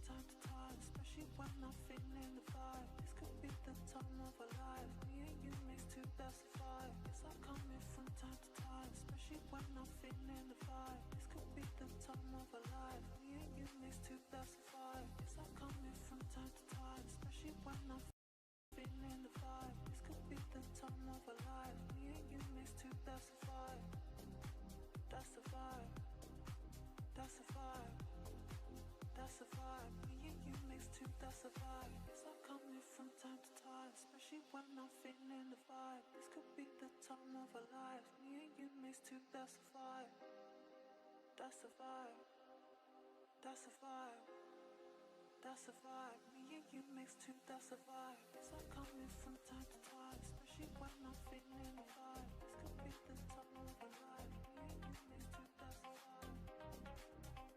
time to time, especially when I'm feeling the vibe. This could be the time of our life. Me and you makes 2005. Yes, I'm coming from time to time, especially when I'm feeling the vibe. This could be the time of our life. Me and you makes 2005. Yes, I'm coming from time to time, especially when I'm feeling the vibe. This could be the time of our life. Me and you makes 2005. That's the vibe. That's the vibe. That's the vibe. Me and you makes two. That's the vibe. Yes, I'm coming from time to time, especially when I'm feeling the vibe. This could be the time of our life. Me and you makes two. That's the vibe. That's the vibe. That's the vibe. That's the vibe. Me and you makes two. That's the vibe. Yes, I'm coming from time to time, especially when I'm feeling the vibe. This could be the time of our life. Me and you makes two. That's the vibe.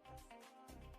That's the vibe.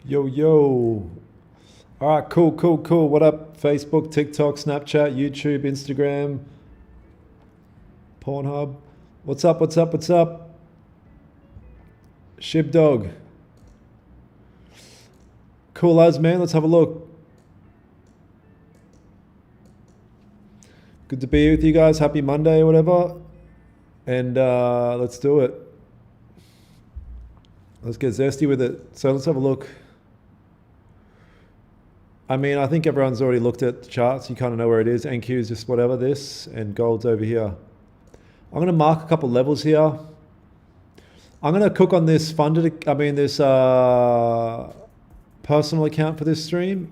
Yo, yo. All right, cool, cool, cool. What up? Facebook, TikTok, Snapchat, YouTube, Instagram, Pornhub. What's up, what's up, what's up? Shibdog. Cool as, man. Let's have a look. Good to be with you guys. Happy Monday or whatever. And let's do it. Let's get zesty with it. So let's have a look. I mean, I think everyone's already looked at the charts. You kind of know where it is. NQ is just whatever this, and gold's over here. I'm going to mark a couple levels here. I'm going to cook on this this personal account for this stream.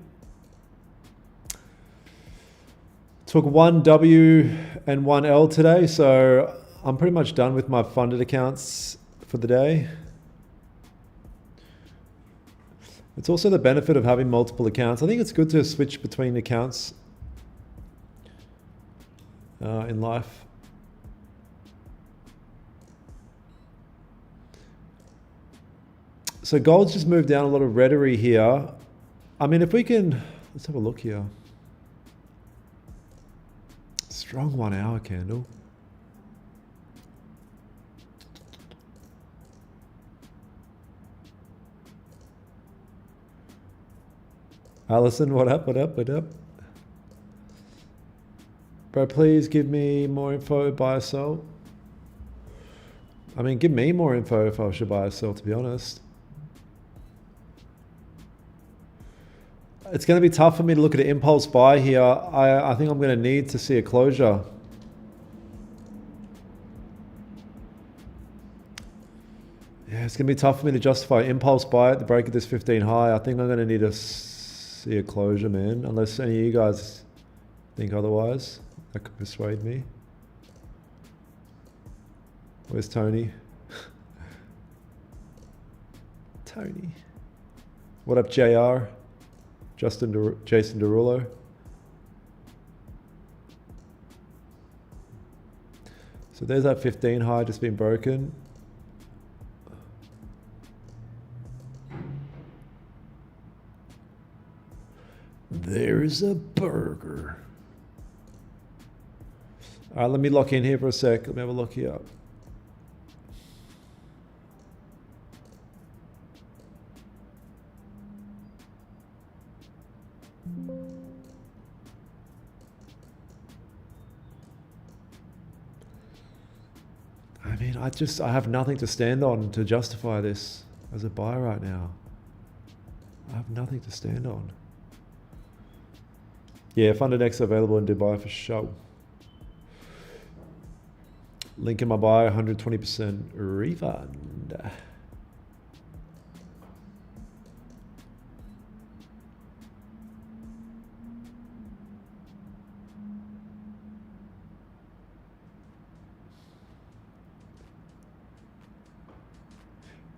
Took one W and one L today, so I'm pretty much done with my funded accounts for the day. It's also the benefit of having multiple accounts. I think it's good to switch between accounts in life. So gold's just moved down a lot of rhetoric here. I mean, if we can, let's have a look here. Strong 1 hour candle. Allison, what up, what up, what up? Bro, please give me more info, buy or sell. I mean, give me more info if I should buy or sell, to be honest. It's going to be tough for me to look at an impulse buy here. I think I'm going to need to see a closure. Yeah, it's going to be tough for me to justify impulse buy at the break of this 15 high. I think I'm going to need to see a closure, man. Unless any of you guys think otherwise. That could persuade me. Where's Tony? Tony. What up, JR? Jason Derulo. So there's that 15 high just been broken. There's a burger. All right, let me lock in here for a sec. Let me have a look here. I mean, I have nothing to stand on to justify this as a buy right now. I have nothing to stand on. Yeah, Funded X available in Dubai for sure. Link in my bio, 120% refund.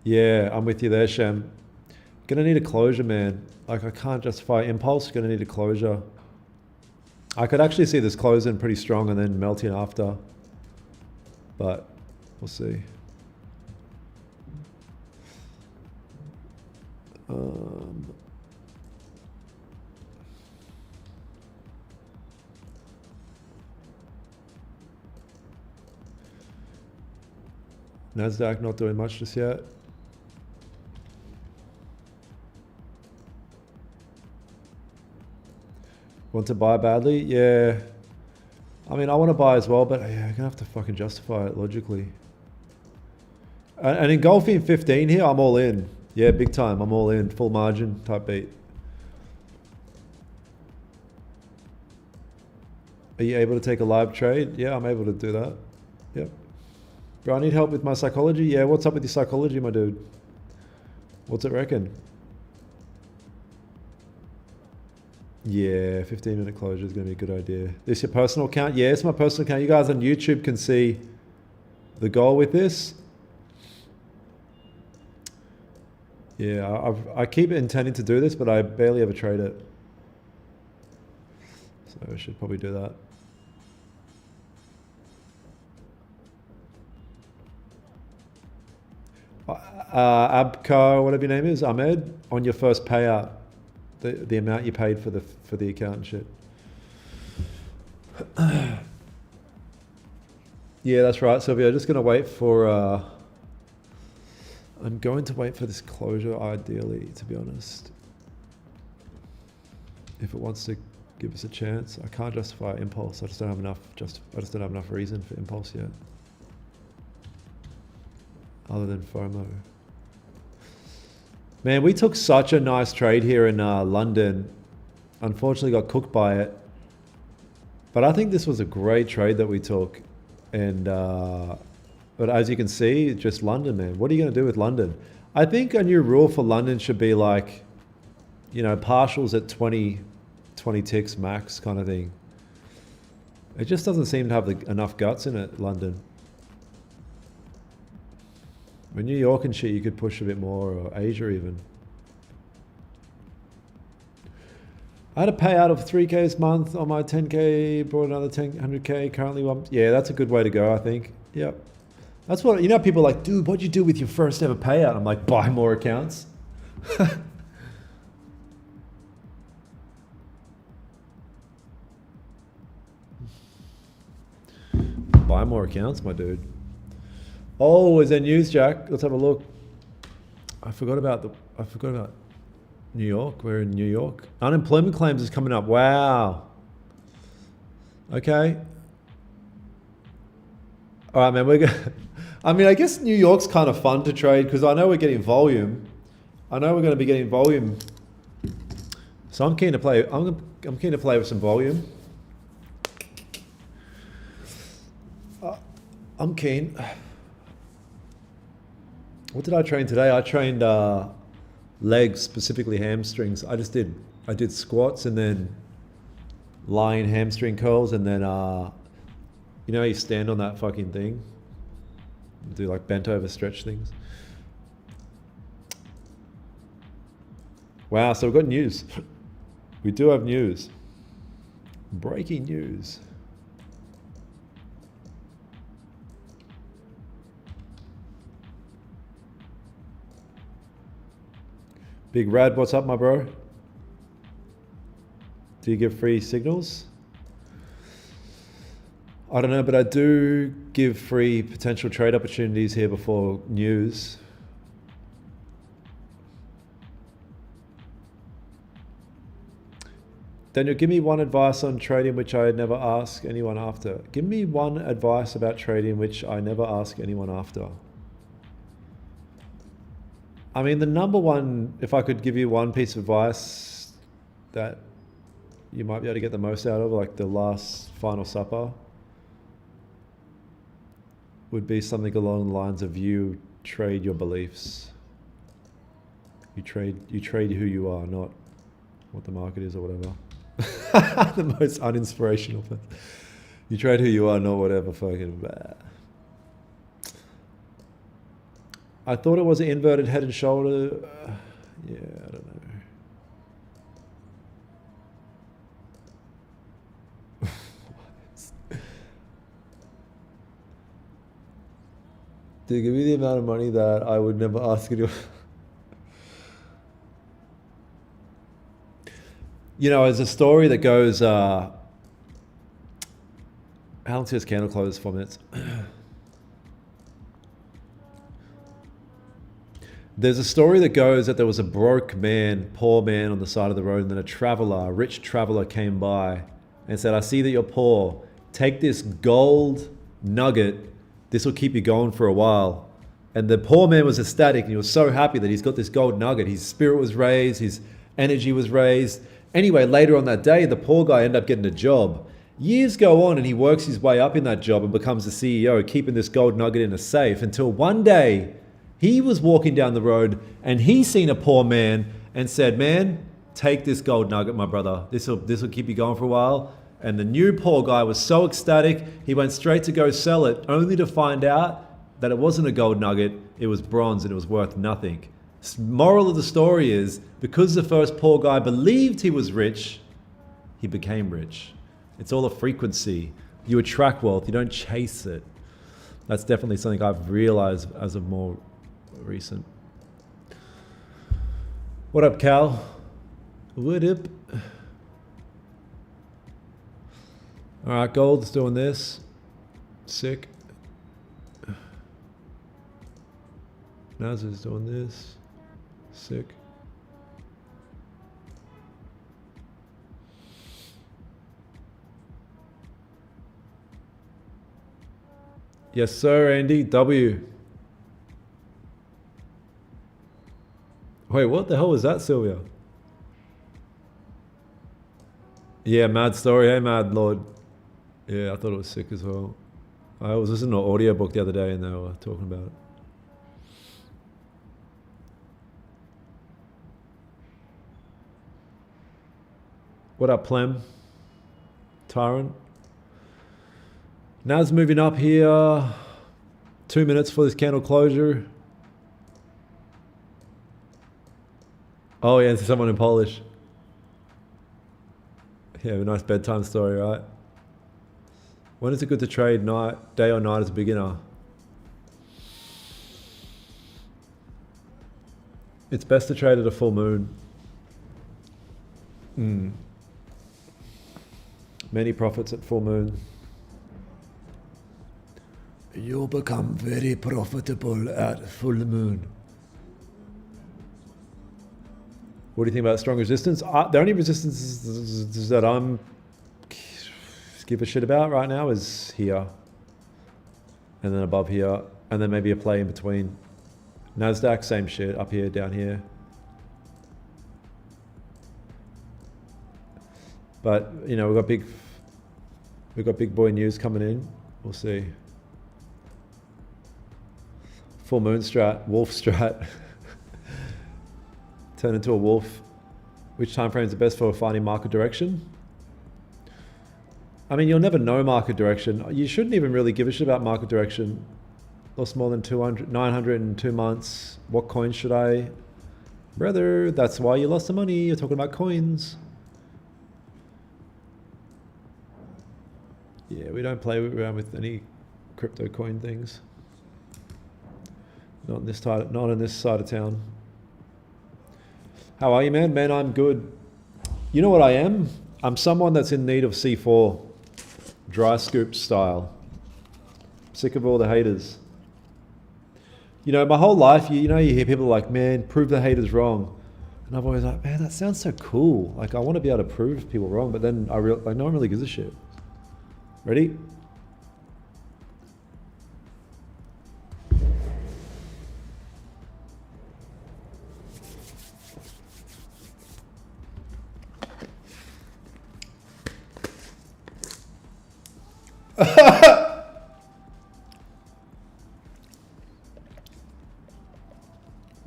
Yeah, I'm with you there, Shem. Gonna need a closure, man. Like, I can't justify impulse, gonna need a closure. I could actually see this closing pretty strong and then melting after. But we'll see. Nasdaq not doing much just yet. Want to buy badly? Yeah. I mean, I want to buy as well, but yeah, I'm gonna have to fucking justify it logically. And engulfing 15 here, I'm all in. Yeah, big time. I'm all in. Full margin type beat. Are you able to take a live trade? Yeah, I'm able to do that. Yep. Bro, I need help with my psychology. Yeah, what's up with your psychology, my dude? What's it reckon? Yeah, 15-minute closure is going to be a good idea. This your personal account? Yeah, it's my personal account. You guys on YouTube can see the goal with this. Yeah, I keep intending to do this, but I barely ever trade it. So I should probably do that. Abco, whatever your name is, Ahmed, on your first payout, the amount you paid for the account and shit. Yeah, that's right, Sylvia. I'm just gonna wait for. I'm going to wait for this closure, ideally, to be honest. If it wants to give us a chance, I can't justify impulse. I just don't have enough. I just don't have enough reason for impulse yet, other than FOMO. Man, we took such a nice trade here in London. Unfortunately, got cooked by it. But I think this was a great trade that we took, and. But as you can see, just London, man. What are you going to do with London? I think a new rule for London should be like, you know, partials at 20 ticks max kind of thing. It just doesn't seem to have enough guts in it, London. With New York and shit, you could push a bit more, or Asia even. I had a payout of 3K this month on my 10K, brought another 100K, currently yeah, that's a good way to go, I think. Yep. That's what, you know, people are like, dude, what'd you do with your first ever payout? I'm like, buy more accounts. Buy more accounts, my dude. Oh, is there news, Jack? Let's have a look. I forgot about New York. We're in New York. Unemployment claims is coming up. Wow. Okay. All right, man. We're going. I mean, I guess New York's kind of fun to trade because I know we're getting volume. I know we're going to be getting volume. So I'm keen to play. I'm keen to play with some volume. I'm keen. What did I train today? I trained legs, specifically hamstrings. I did squats and then lying hamstring curls, and then you know, you stand on that fucking thing, do like bent over stretch things. Wow, so we've got news. We do have news. Breaking news. Big Rad, what's up, my bro? Do you give free signals? I don't know, but I do give free potential trade opportunities here before news. Daniel, give me one advice on trading which I never ask anyone after. Give me one advice about trading which I never ask anyone after. I mean, the number one, if I could give you one piece of advice that you might be able to get the most out of, like the last final supper, would be something along the lines of you trade your beliefs. You trade who you are, not what the market is or whatever. The most uninspirational thing. You trade who you are, not whatever fucking bad. I thought it was an inverted head and shoulder. Yeah, I don't know. Dude, give me the amount of money that I would never ask you to. You know, there's a story that goes, how long does this candle close? 4 minutes. There's a story that goes that there was a broke man, poor man on the side of the road, and then a rich traveler came by and said, I see that you're poor. Take this gold nugget. This will keep you going for a while. And the poor man was ecstatic, and he was so happy that he's got this gold nugget. His spirit was raised, his energy was raised. Anyway, later on that day, the poor guy ended up getting a job. Years go on and he works his way up in that job and becomes the CEO, keeping this gold nugget in a safe, until one day he was walking down the road and he seen a poor man and said, man, take this gold nugget, my brother. This will keep you going for a while. And the new poor guy was so ecstatic, he went straight to go sell it, only to find out that it wasn't a gold nugget, it was bronze and it was worth nothing. Moral of the story is, because the first poor guy believed he was rich, he became rich. It's all a frequency. You attract wealth, you don't chase it. That's definitely something I've realized as of more recent. What up, Cal? What up? All right, gold's doing this. Sick. Nasdaq's doing this. Sick. Yes, sir, Andy. W. Wait, what the hell was that, Sylvia? Yeah, mad story. Hey, mad lord. Yeah, I thought it was sick as well. I was listening to an audiobook the other day and they were talking about it. What up, Plem? Tyrant? Now it's moving up here. 2 minutes for this candle closure. Oh yeah, it's someone in Polish. Yeah, a nice bedtime story, right? When is it good to trade, night, day or night as a beginner? It's best to trade at a full moon. Many profits at full moon. You'll become very profitable at full moon. What do you think about strong resistance? The only resistance that I'm give a shit about right now is here. And then above here. And then maybe a play in between. NASDAQ, same shit. Up here, down here. But, you know, we've got big boy news coming in. We'll see. Full moon strat, wolf strat. Turn into a wolf. Which time frame is the best for finding market direction? I mean, you'll never know market direction. You shouldn't even really give a shit about market direction. Lost more than 900 in 2 months. What coin should I? Brother, that's why you lost the money. You're talking about coins. Yeah, we don't play around with any crypto coin things. Not in this side of town. How are you, man? Man, I'm good. You know what I am? I'm someone that's in need of C4. Dry scoop style. Sick of all the haters. You know, my whole life, you hear people like, man, prove the haters wrong. And I've always like, man, that sounds so cool. Like, I want to be able to prove people wrong, but then no one really gives a shit. Ready?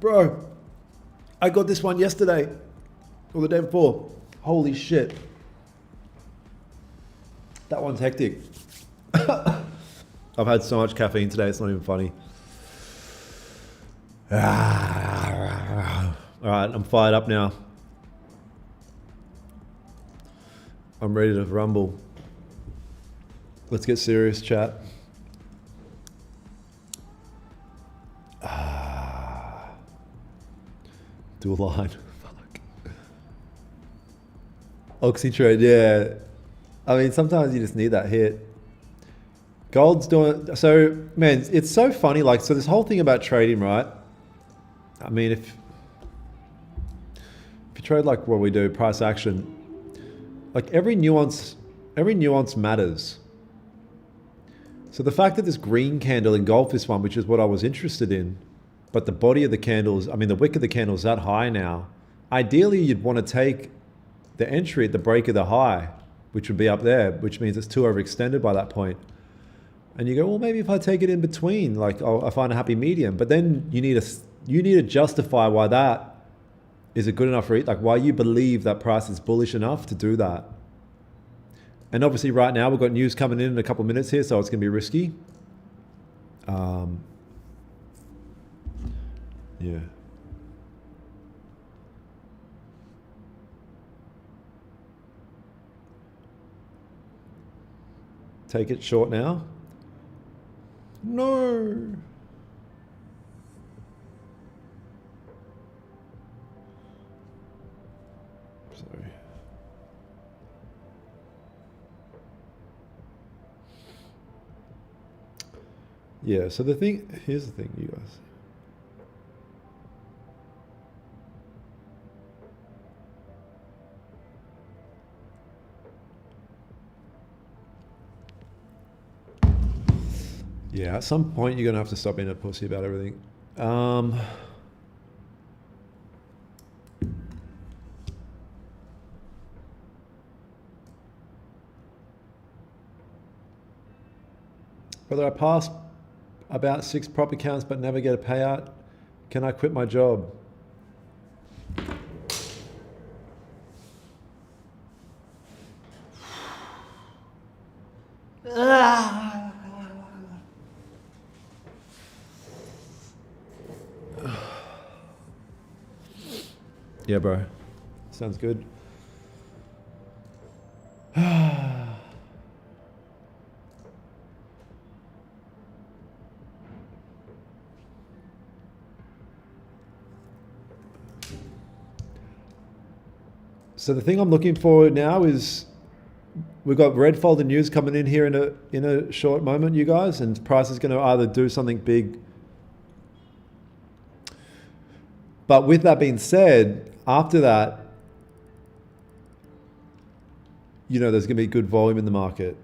Bro, I got this one yesterday or the day before. Holy shit. That one's hectic. I've had so much caffeine today, it's not even funny. All right, I'm fired up now. I'm ready to rumble. Let's get serious, chat. Do a line. Fuck. Oxytrade, yeah. I mean, sometimes you just need that hit. Gold's doing... So, man, it's so funny. Like, so this whole thing about trading, right? I mean, if you trade like what we do, price action, like every nuance matters. So the fact that this green candle engulfed this one, which is what I was interested in, but the body of the candles, I mean, the wick of the candle is that high now. Ideally, you'd want to take the entry at the break of the high, which would be up there, which means it's too overextended by that point. And you go, well, maybe if I take it in between, like I find a happy medium. But then you need to justify why that is a good enough rate, like why you believe that price is bullish enough to do that. And obviously right now we've got news coming in a couple of minutes here, so it's going to be risky. Yeah. Take it short now. No. Yeah, so here's the thing, you guys. Yeah, at some point you're gonna have to stop being a pussy about everything. Whether I pass about 6 prop accounts but never get a payout, can I quit my job? Yeah, bro. Sounds good. So the thing I'm looking for now is we've got red folder news coming in here in a short moment, you guys, and price is going to either do something big. But with that being said, after that, you know, there's going to be good volume in the market.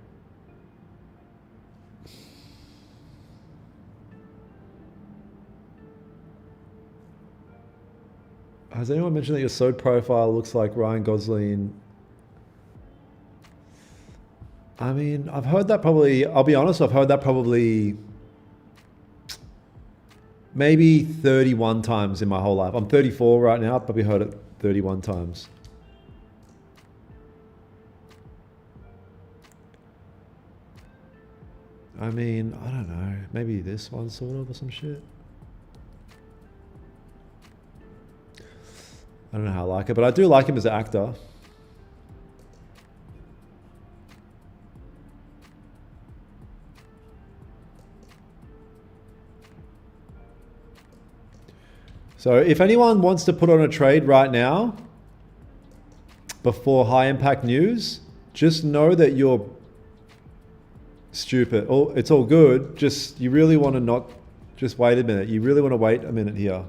Has anyone mentioned that your SOD profile looks like Ryan Gosling? I mean, I've heard that probably, I'll be honest, I've heard that probably maybe 31 times in my whole life. I'm 34 right now, I've probably heard it 31 times. I mean, I don't know, maybe this one sort of or some shit. I don't know how I like it, but I do like him as an actor. So if anyone wants to put on a trade right now before high impact news, just know that you're stupid. Oh, it's all good. Just, you really want to not, just wait a minute. You really want to wait a minute here.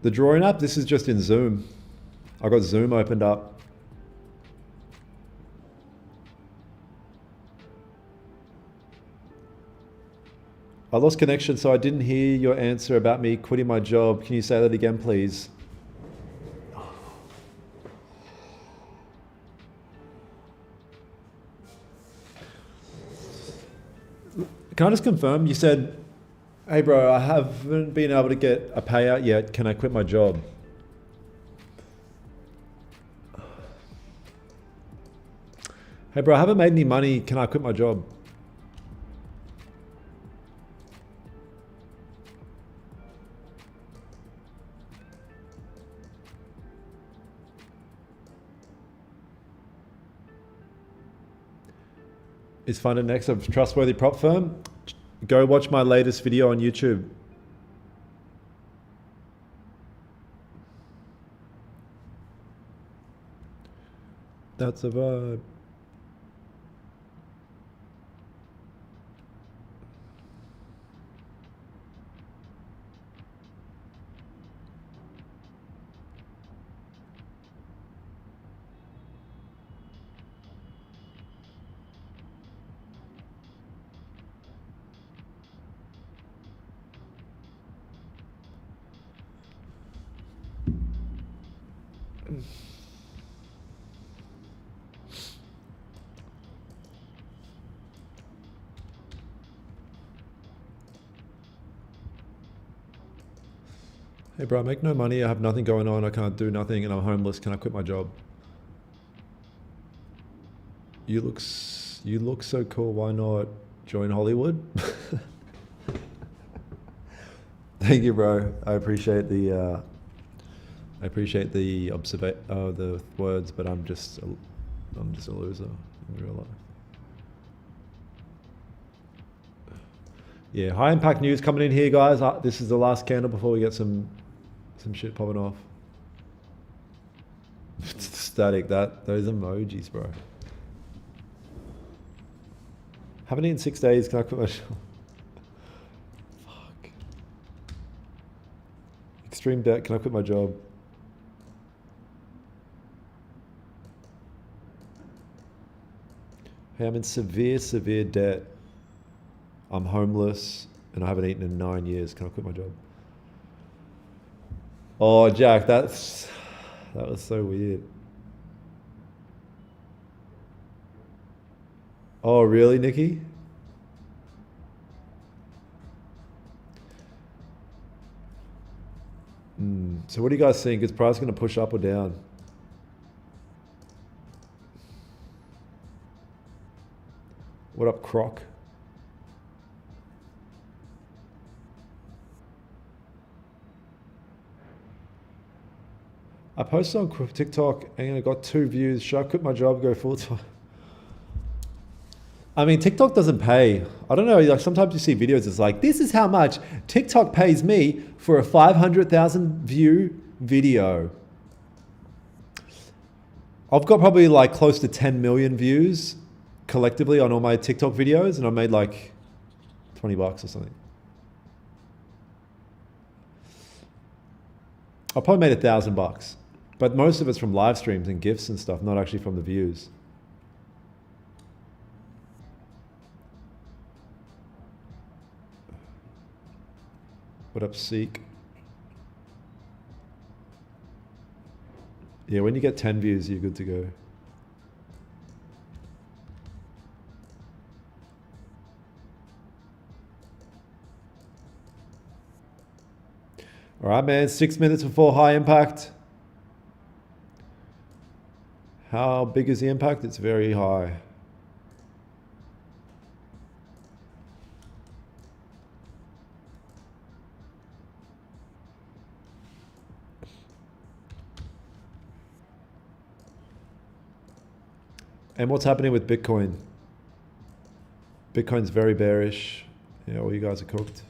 The drawing app, this is just in Zoom. I got Zoom opened up. I lost connection, so I didn't hear your answer about me quitting my job. Can you say that again, please? Can I just confirm? You said, hey bro, I haven't been able to get a payout yet. Can I quit my job? Hey bro, I haven't made any money. Can I quit my job? Is funded next a trustworthy prop firm? Go watch my latest video on YouTube. That's a vibe. Hey bro, I make no money, I have nothing going on, I can't do nothing, and I'm homeless. Can I quit my job? You look so cool, why not join Hollywood? Thank you, bro. I appreciate the the words, but I'm just a loser in real life. Yeah, high impact news coming in here, guys. This is the last candle before we get some shit popping off. Static, those emojis, bro. Haven't eaten 6 days. Can I quit my job? Fuck. Extreme debt. Can I quit my job? Hey, I'm in severe, severe debt. I'm homeless and I haven't eaten in 9 years. Can I quit my job? Oh, Jack, that was so weird. Oh, really, Nikki? So what do you guys think? Is price going to push up or down? What up, Croc? I posted on TikTok and I got 2 views. Should I quit my job, go full time? I mean, TikTok doesn't pay. I don't know, like sometimes you see videos, it's like, this is how much TikTok pays me for a 500,000 view video. I've got probably like close to 10 million views collectively on all my TikTok videos and I made like $20 or something. I probably made $1,000, but most of it's from live streams and gifts and stuff, not actually from the views. What up, Seek? Yeah, when you get 10 views, you're good to go. All right, man, 6 minutes before high impact. How big is the impact? It's very high. And what's happening with Bitcoin? Bitcoin's very bearish. Yeah, all you guys are cooked.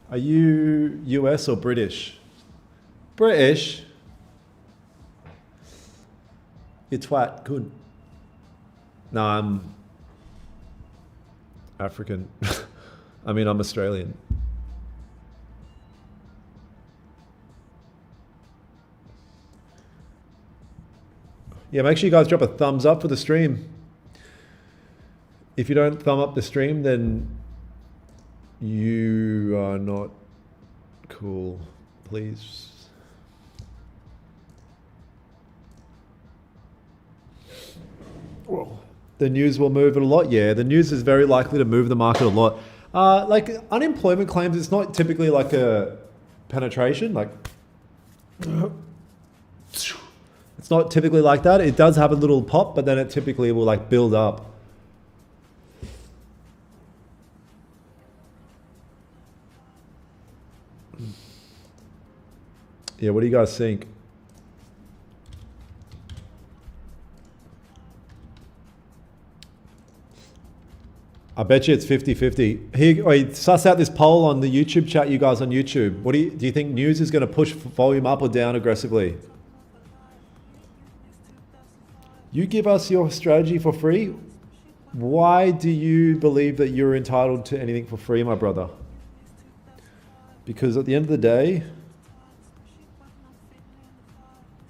Are you US or British? British? You twat, good. No, I'm African. I mean, I'm Australian. Yeah, make sure you guys drop a thumbs up for the stream. If you don't thumb up the stream, then you are not cool, please. Whoa. The news will move it a lot. Yeah, the news is very likely to move the market a lot. Like unemployment claims, it's not typically like a penetration, like it's not typically like that. It does have a little pop, but then it typically will like build up. Yeah, what do you guys think? I bet you it's 50-50. Here, wait, suss out this poll on the YouTube chat, you guys on YouTube. What do you think news is going to push volume up or down aggressively? You give us your strategy for free. Why do you believe that you're entitled to anything for free, my brother? Because at the end of the day,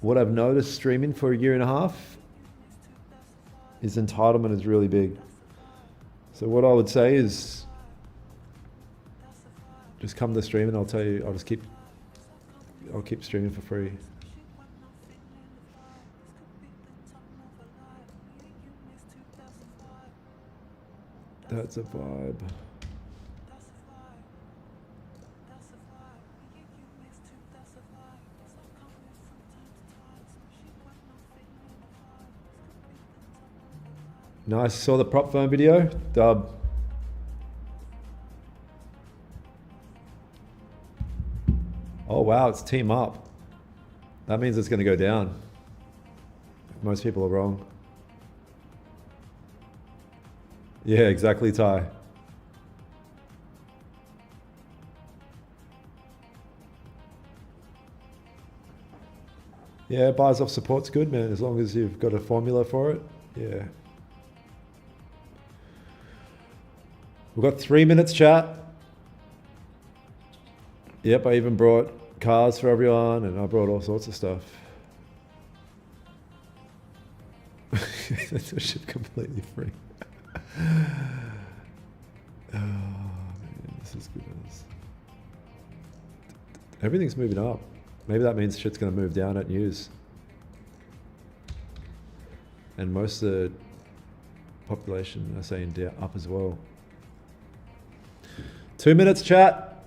what I've noticed streaming for a year and a half is entitlement is really big. So what I would say is just come to stream and I'll tell you, I'll keep streaming for free. That's a vibe. Nice, saw the prop firm video, dub. Oh wow, it's team up. That means it's gonna go down. Most people are wrong. Yeah, exactly, Ty. Yeah, buys off support's good, man, as long as you've got a formula for it. Yeah. We've got 3 minutes, chat. Yep, I even brought cars for everyone, and I brought all sorts of stuff. Mentorship completely free. Oh, man, this is good. Everything's moving up. Maybe that means shit's going to move down at news. And most of the population are saying up as well. 2 minutes, chat.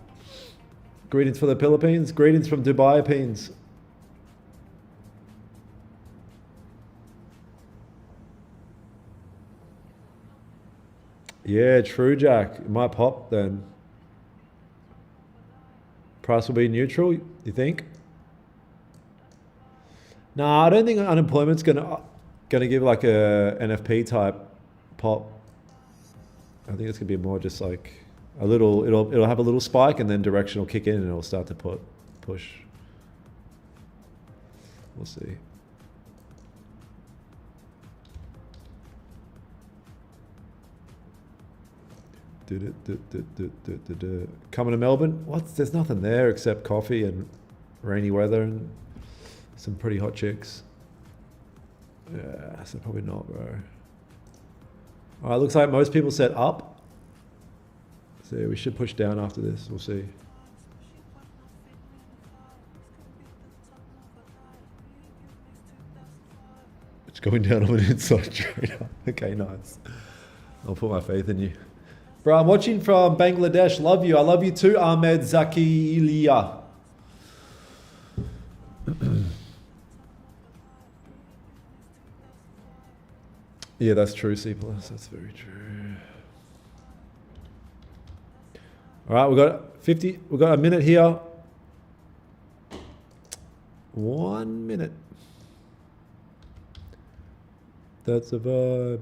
Greetings for the Philippines. Greetings from Dubai, Pines. Yeah, true, Jack. It might pop then. Price will be neutral, you think? Nah, I don't think unemployment's gonna give like a NFP type pop. I think it's gonna be more just like a little. It'll have a little spike and then direction will kick in and it'll start to push. We'll see. Coming to Melbourne? What? There's nothing there except coffee and rainy weather and some pretty hot chicks. Yeah, so probably not, bro. All right, looks like most people said up. So we should push down after this. We'll see. It's going down on an inside trader. Okay, nice. I'll put my faith in you. Bro, I'm watching from Bangladesh. Love you. I love you too, Ahmed Zakilia. Yeah, that's true, C+. That's very true. All right, we've got a minute here. 1 minute. That's a vibe.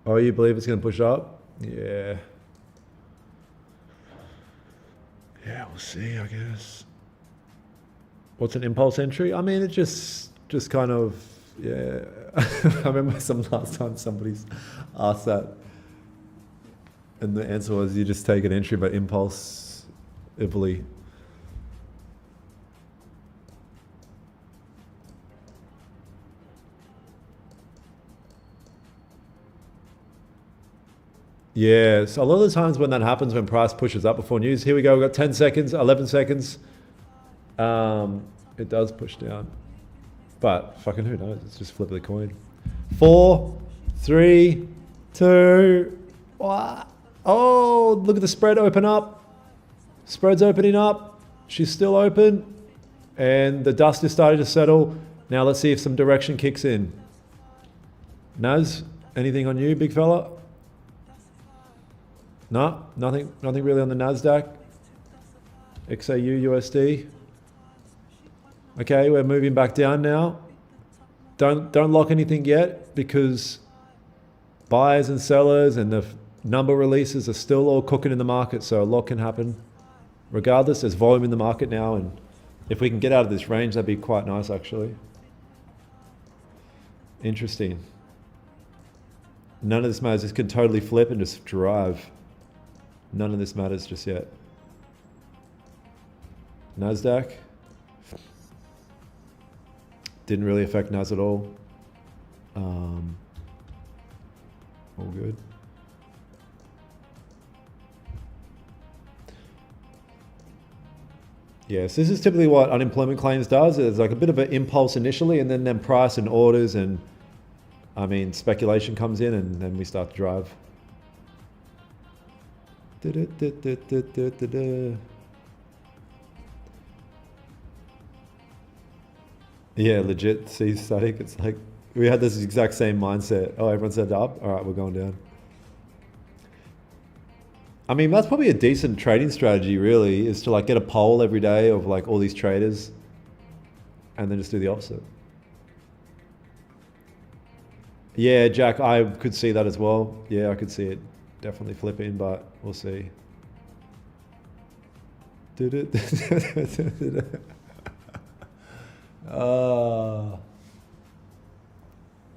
Oh, you believe it's going to push up? Yeah. Yeah, we'll see, I guess. What's an impulse entry? I mean, it just kind of, yeah. I remember last time somebody's asked that. And the answer was you just take an entry, but impulsively. Yeah, so a lot of the times when that happens, when price pushes up before news, here we go, we've got 10 seconds, 11 seconds. It does push down. But fucking who knows? It's just flip of the coin. 4, 3, 2, 1. Oh, look at the spread open up. Spread's opening up. She's still open. And the dust is starting to settle. Now let's see if some direction kicks in. Naz, anything on you, big fella? No, nothing really on the NASDAQ. XAU USD. Okay, we're moving back down now. Don't lock anything yet because buyers and sellers and the number releases are still all cooking in the market, so a lot can happen. Regardless, there's volume in the market now, and if we can get out of this range, that'd be quite nice actually. Interesting. None of this matters. This can totally flip and just drive. None of this matters just yet. NASDAQ. Didn't really affect NAS at all. All good. Yes, this is typically what unemployment claims does. It's like a bit of an impulse initially, and then price and orders and, I mean, speculation comes in, and then we start to drive. Yeah, legit. See, static. It's like we had this exact same mindset. Oh, everyone said up. All right, we're going down. I mean, that's probably a decent trading strategy, really, is to like get a poll every day of like all these traders, and then just do the opposite. Yeah, Jack, I could see that as well. Yeah, I could see it definitely flipping, but we'll see. Did it? uh,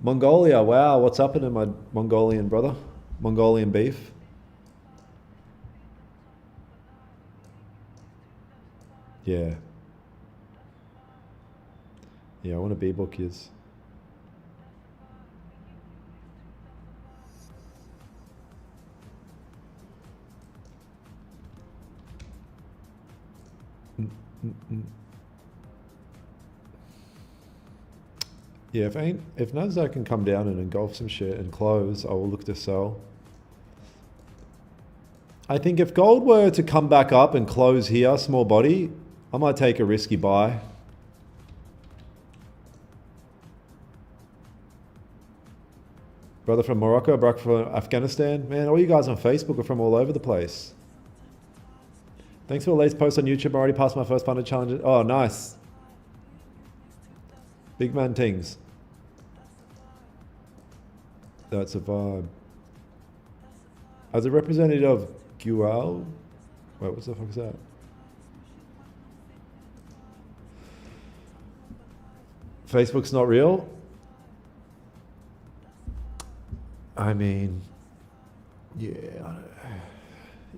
Mongolia, wow, what's happening, my Mongolian brother? Mongolian beef. Yeah. Yeah, I want to B-book is. Mm, mm, mm. Yeah, if Nasdaq can come down and engulf some shit and close, I will look to sell. I think if gold were to come back up and close here, small body, I might take a risky buy. Brother from Morocco, brother from Afghanistan. Man, all you guys on Facebook are from all over the place. Thanks for the latest post on YouTube. I already passed my first 100 challenge. Oh, nice. Big man things. That's a vibe. As a representative of Gual, wait, what the fuck is that? Facebook's not real? I mean, yeah.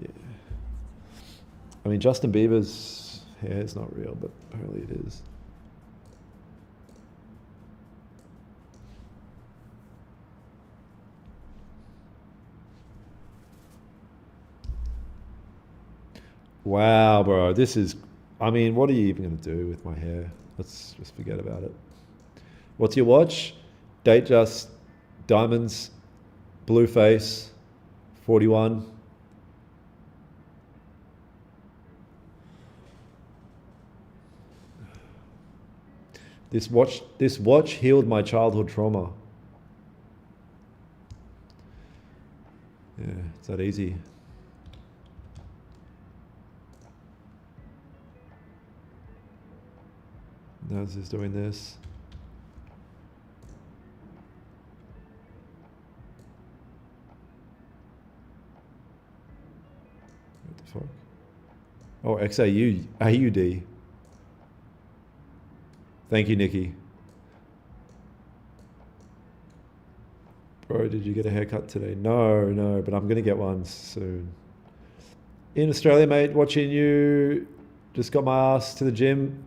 Yeah. I mean, Justin Bieber's hair is not real, but apparently it is. Wow, bro. This is, I mean, what are you even going to do with my hair? Let's just forget about it. What's your watch? Date just diamonds, blue face, 41. This watch healed my childhood trauma. Yeah, it's that easy. Now this is doing this. What the fuck? Oh, XAU, AUD. Thank you, Nikki. Bro, did you get a haircut today? No, but I'm gonna get one soon. In Australia, mate, watching you. Just got my ass to the gym.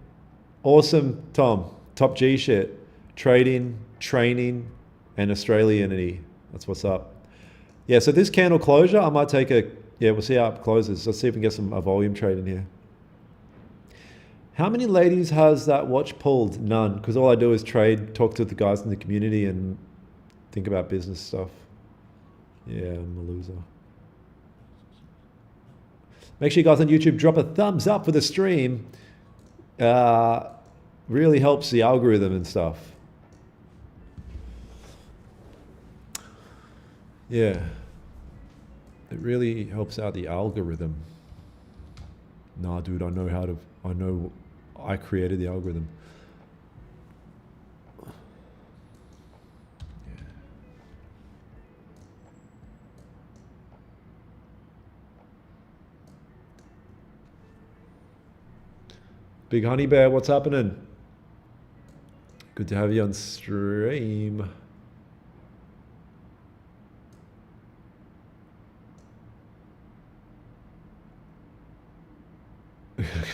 Awesome, Tom. Top G shit. Trading, training, and Australianity. That's what's up. Yeah, so this candle closure, I might take a, yeah, we'll see how it closes. Let's see if we can get some volume trade in here. How many ladies has that watch pulled? None, because all I do is trade, talk to the guys in the community, and think about business stuff. Yeah, I'm a loser. Make sure you guys on YouTube drop a thumbs up for the stream. Really helps the algorithm and stuff. Yeah. It really helps out the algorithm. Nah, dude, I created the algorithm. Yeah. Big Honey Bear, what's happening? Good to have you on stream.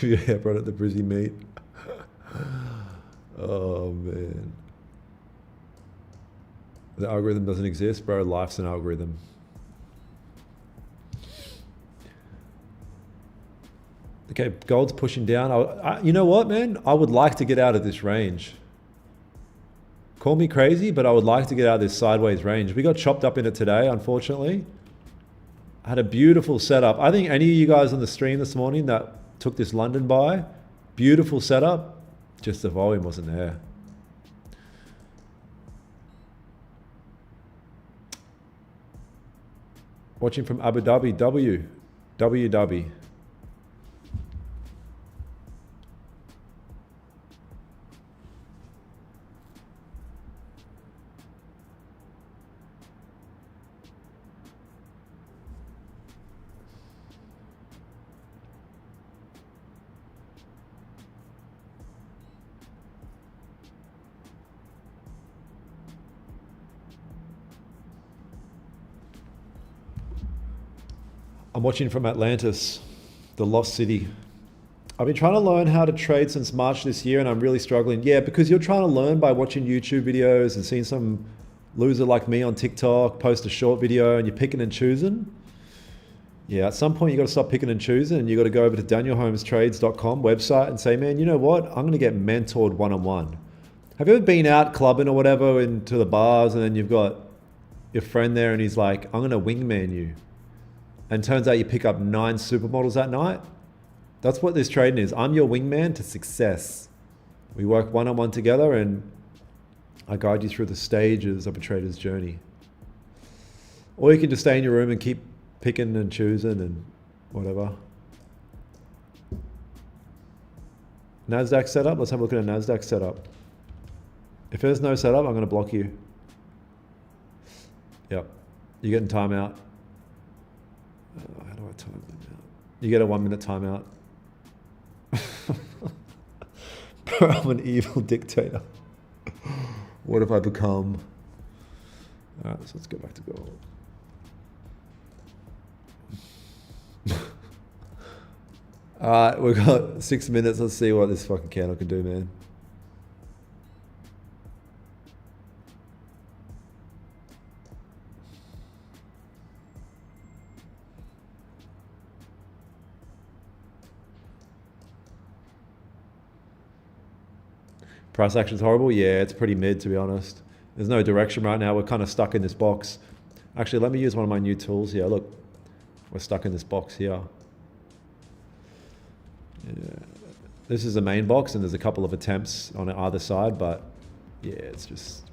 Yeah, brought up the Brizzy meat. Oh man. The algorithm doesn't exist, bro. Life's an algorithm. Okay, gold's pushing down. You know what, man? I would like to get out of this range. Call me crazy, but I would like to get out of this sideways range. We got chopped up in it today, unfortunately. I had a beautiful setup. I think any of you guys on the stream this morning that took this London buy, beautiful setup, just the volume wasn't there. Watching from Abu Dhabi, WW. I'm watching from Atlantis, the lost city. I've been trying to learn how to trade since March this year and I'm really struggling. Yeah, because you're trying to learn by watching YouTube videos and seeing some loser like me on TikTok post a short video and you're picking and choosing. Yeah, at some point you got to stop picking and choosing and you got to go over to danielholmestrades.com website and say, man, you know what? I'm going to get mentored one-on-one. Have you ever been out clubbing or whatever into the bars and then you've got your friend there and he's like, I'm going to wingman you. And turns out you pick up 9 supermodels that night? That's what this trading is. I'm your wingman to success. We work one-on-one together and I guide you through the stages of a trader's journey. Or you can just stay in your room and keep picking and choosing and whatever. NASDAQ setup. Let's have a look at a NASDAQ setup. If there's no setup, I'm going to block you. Yep. You're getting timeout. How do I time them out? You get a 1 minute timeout. Bro, I'm an evil dictator. What have I become? All right, so let's go back to gold. All right, we've got 6 minutes. Let's see what this fucking candle can do, man. Price action's horrible. Yeah, it's pretty mid, to be honest. There's no direction right now. We're kind of stuck in this box. Actually, let me use one of my new tools here. Look, we're stuck in this box here. Yeah. This is the main box and there's a couple of attempts on either side, but yeah,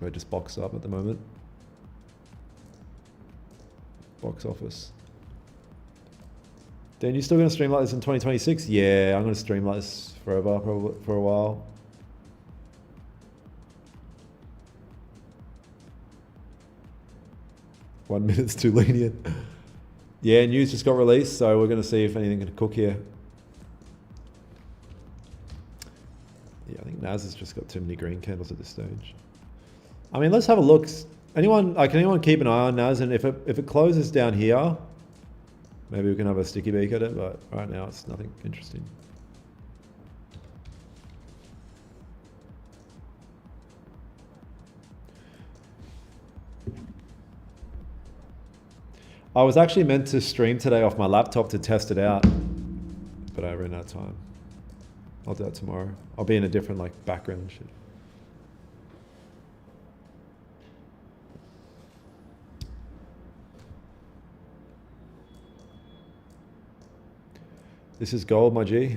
we're just boxed up at the moment. Box office. Dan, you still gonna stream like this in 2026? Yeah, I'm gonna stream like this forever, probably for a while. One minute's too lenient. Yeah, news just got released, so we're gonna see if anything can cook here. Yeah, I think Nas has just got too many green candles at this stage. I mean, let's have a look. Can anyone keep an eye on Nas? And if it closes down here, maybe we can have a sticky beak at it. But right now, it's nothing interesting. I was actually meant to stream today off my laptop to test it out, but I ran out of time. I'll do that tomorrow. I'll be in a different background and shit. This is gold, my G.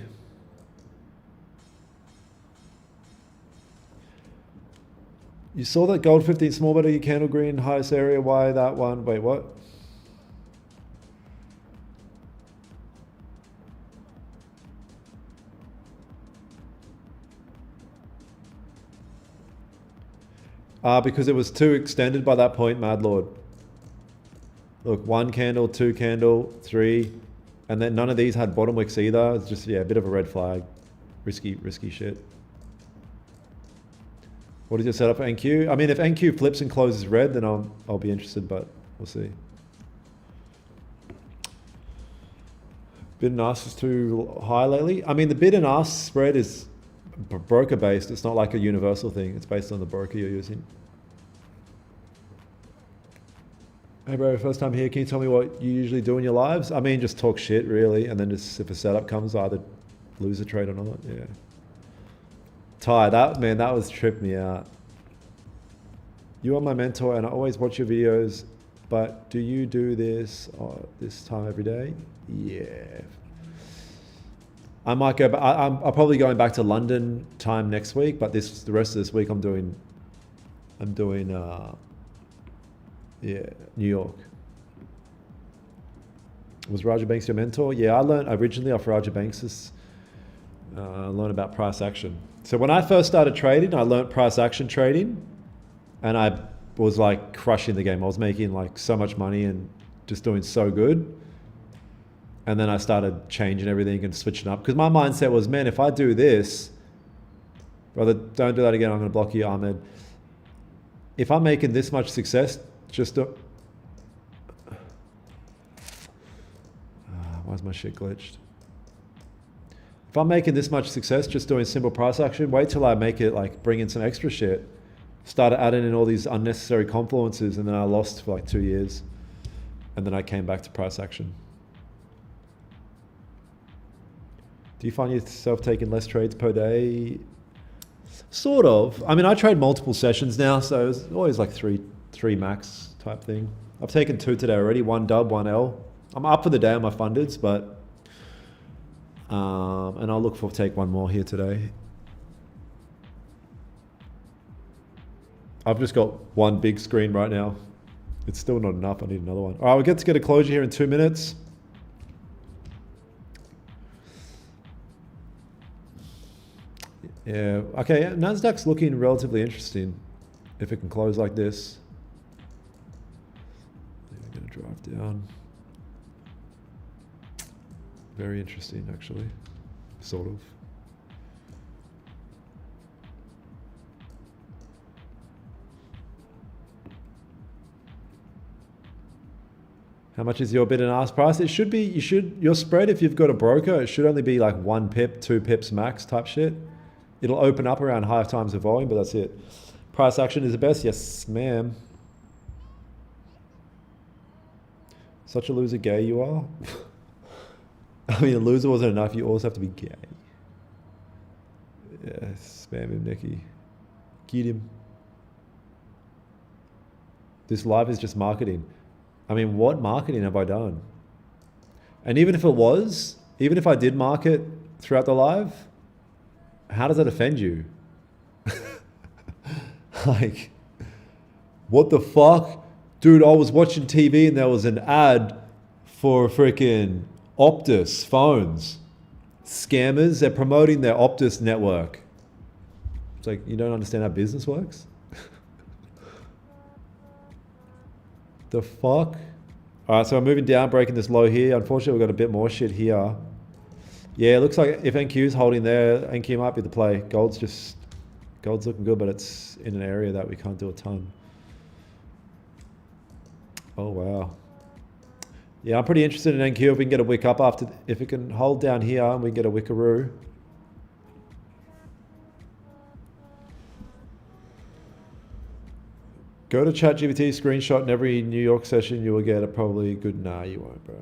You saw that gold 15 small beta candle green highest area. Why that one? Wait, what? Because it was too extended by that point, Mad Lord. Look, 1 candle, 2 candle, 3, and then none of these had bottom wicks either. It's just, yeah, a bit of a red flag. Risky shit. What is your setup for NQ? I mean, if NQ flips and closes red, then I'll be interested, but we'll see. Bid and ask is too high lately. I mean, the bid and ask spread is broker based. It's not like a universal thing. It's based on the broker you're using. Hey bro, first time here. Can you tell me what you usually do in your lives? I mean, just talk shit really, and then just if a setup comes, either lose a trade or not. Yeah. Ty, that was tripped me out. You are my mentor, and I always watch your videos. But do you do this this time every day? Yeah. I might go back. I'm probably going back to London time next week, but the rest of this week I'm doing yeah, New York. Was Raja Banks your mentor? Yeah, I learned originally off Raja Banks's. I learned about price action. So when I first started trading, I learned price action trading, and I was crushing the game. I was making so much money and just doing so good. And then I started changing everything and switching up because my mindset was, man, if I do this, brother, don't do that again. I'm going to block you, Ahmed. If I'm making this much success, just do. Why is my shit glitched? If I'm making this much success just doing simple price action, wait till I make it like bring in some extra shit. Started adding in all these unnecessary confluences, and then I lost for like 2 years. And then I came back to price action. Do you find yourself taking less trades per day? Sort of. I mean, I trade multiple sessions now, so it's always like three max type thing. I've taken 2 today already, 1 dub, 1 L. I'm up for the day on my fundeds, but and I'll look for take 1 more here today. I've just got 1 big screen right now. It's still not enough. I need another one. All right, we'll get a closure here in 2 minutes. Yeah, okay, Nasdaq's looking relatively interesting if it can close like this. I'm gonna drive down. Very interesting, actually, sort of. How much is your bid and ask price? It should be, your spread, if you've got a broker, it should only be like 1 pip, 2 pips max type shit. It'll open up around 1/2 times the volume, but that's it. Price action is the best. Yes, ma'am. Such a loser gay you are. I mean, a loser wasn't enough. You also have to be gay. Yeah, spam him, Nicky. Get him. This live is just marketing. I mean, what marketing have I done? And even if it was, even if I did market throughout the live, how does that offend you? Like, what the fuck? Dude, I was watching TV and there was an ad for freaking Optus phones. Scammers, they're promoting their Optus network. It's like, you don't understand how business works? The fuck? All right, so I'm moving down, breaking this low here. Unfortunately, we've got a bit more shit here. Yeah, it looks like if NQ's holding there, NQ might be the play. Gold's looking good, but it's in an area that we can't do a ton. Oh, wow. Yeah, I'm pretty interested in NQ if we can get a wick up after, if it can hold down here and we can get a wickaroo. Go to ChatGPT, screenshot in every New York session, you will get a probably good, nah, you won't, bro.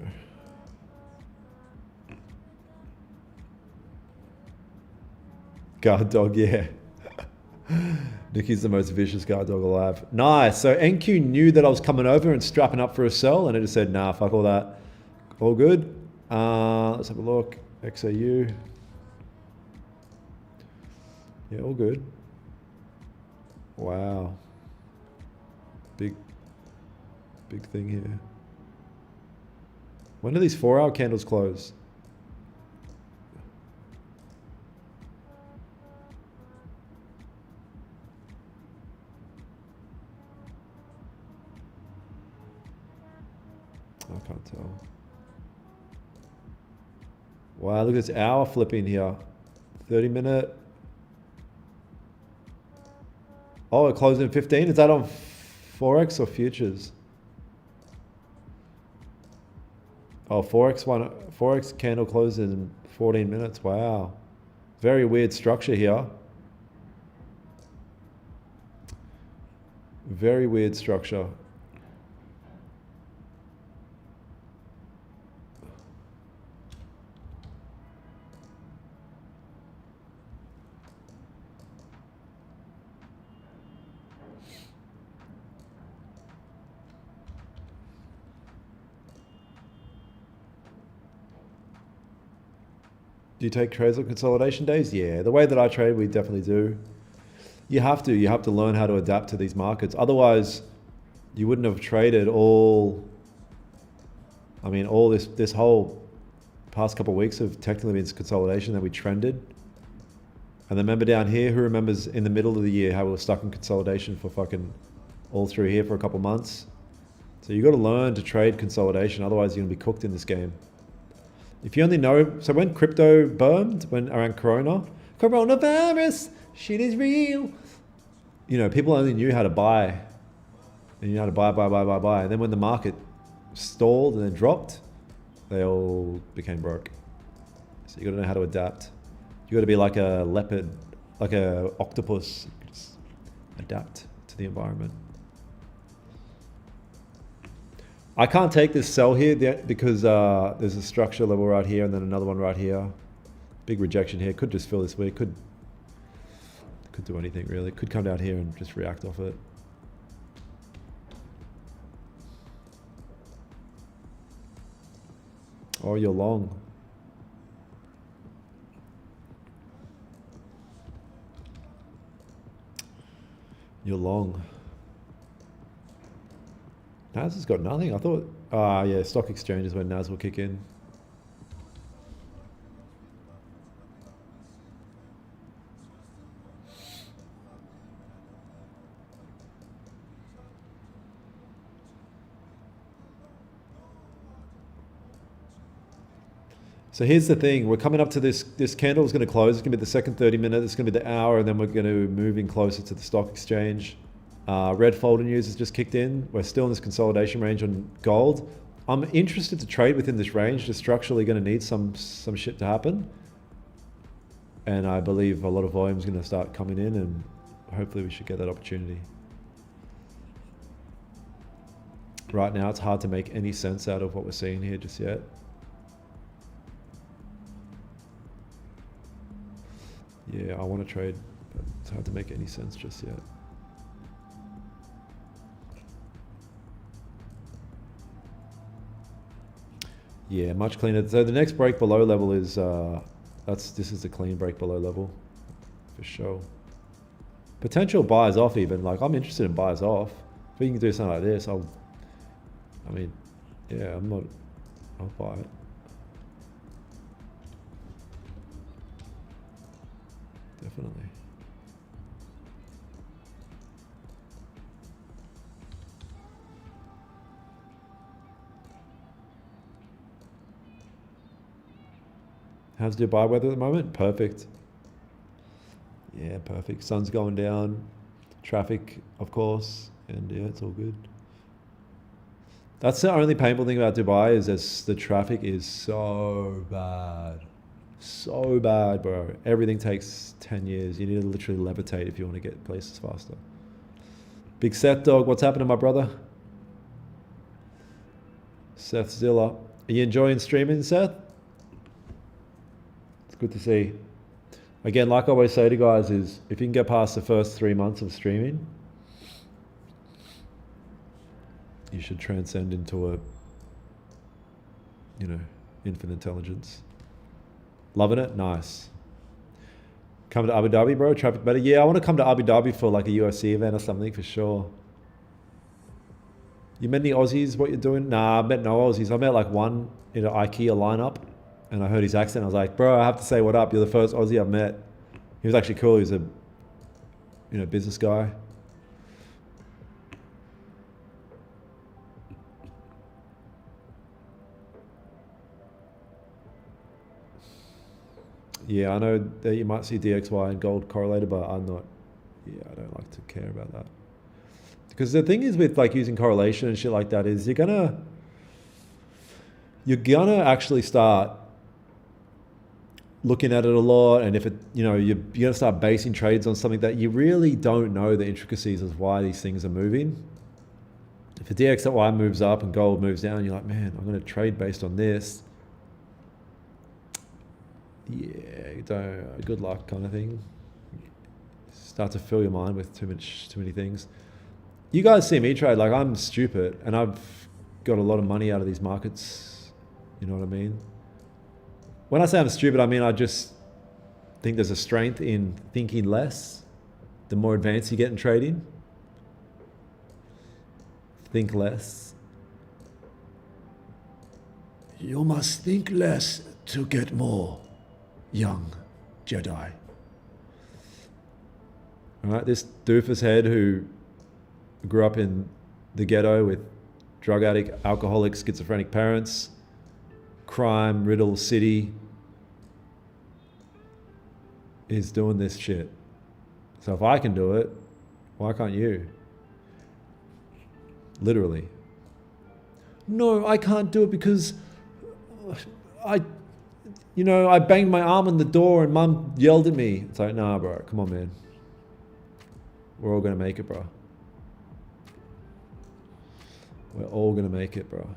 Guard dog, yeah. Nicky's the most vicious guard dog alive. Nice. So NQ knew that I was coming over and strapping up for a sell, and it just said, nah, fuck all that. All good. Let's have a look. XAU. Yeah, all good. Wow. Big thing here. When do these 4-hour candles close? I can't tell. Wow, look at this hour flipping here. 30-minute. Oh, it closed in 15. Is that on Forex or futures? Oh, Forex candle closed in 14 minutes. Wow. Very weird structure here. Very weird structure. Do you take trades on consolidation days? Yeah, the way that I trade, we definitely do. You have to learn how to adapt to these markets. Otherwise, you wouldn't have traded all this whole past couple of weeks have technically been consolidation that we trended. And then remember down here, who remembers in the middle of the year how we were stuck in consolidation for fucking all through here for a couple of months? So you got to learn to trade consolidation. Otherwise, you're going to be cooked in this game. If you only know, so when crypto boomed, when around coronavirus, shit is real. You know, people only knew how to buy. And you know how to buy. And then when the market stalled and then dropped, they all became broke. So you got to know how to adapt. You got to be like a leopard, like a octopus. Just adapt to the environment. I can't take this sell here because there's a structure level right here and then another one right here. Big rejection here. Could just fill this week. Could do anything really. Could come down here and just react off it. Oh, you're long. You're long. Nas has got nothing. I thought, yeah, stock exchange is when Nas will kick in. So here's the thing, we're coming up to this candle is going to close. It's going to be the second 30 minute, it's going to be the hour, and then we're going to move in closer to the stock exchange. Red folder news has just kicked in. We're still in this consolidation range on gold. I'm interested to trade within this range. Just structurally going to need some shit to happen. And I believe a lot of volume is going to start coming in, and hopefully we should get that opportunity. Right now, it's hard to make any sense out of what we're seeing here just yet. Yeah, I want to trade, but it's hard to make any sense just yet. Yeah, much cleaner. So the next break below level is, this is a clean break below level, for sure. Potential buys off even, like I'm interested in buys off. If we can do something like this, I'll buy it. Definitely. How's Dubai weather at the moment? Perfect. Yeah, perfect. Sun's going down. Traffic, of course. And yeah, it's all good. That's the only painful thing about Dubai is the traffic is so bad. So bad, bro. Everything takes 10 years. You need to literally levitate if you want to get places faster. Big Seth dog, what's happening, my brother? Seth Zilla. Are you enjoying streaming, Seth? It's good to see. Again, like I always say to guys, is if you can get past the first 3 months of streaming, you should transcend into a, infinite intelligence. Loving it? Nice. Come to Abu Dhabi, bro? Traffic better? Yeah, I want to come to Abu Dhabi for like a UFC event or something for sure. You met any Aussies? What you're doing? Nah, I met no Aussies. I met like one in an IKEA lineup and I heard his accent. I was like, bro, I have to say what up. You're the first Aussie I've met. He was actually cool. He was a, business guy. Yeah, I know that you might see DXY and gold correlated, but I don't like to care about that. Because the thing is with like using correlation and shit like that is you're gonna actually start looking at it a lot, and if it, you're gonna start basing trades on something that you really don't know the intricacies of why these things are moving. If the DXY moves up and gold moves down, you're like, man, I'm gonna trade based on this. Yeah, good luck kind of thing. Start to fill your mind with too many things. You guys see me trade, like I'm stupid and I've got a lot of money out of these markets. You know what I mean? When I say I'm stupid, I mean I just think there's a strength in thinking less. The more advanced you get in trading, think less. You must think less to get more. Young Jedi. All right, this doofus head who grew up in the ghetto with drug addict, alcoholic, schizophrenic parents, crime riddled city, is doing this shit. So if I can do it, why can't you? Literally. No, I can't do it because I banged my arm on the door and mum yelled at me. It's like, nah, bro, come on, man. We're all going to make it, bro. We're all going to make it, bro.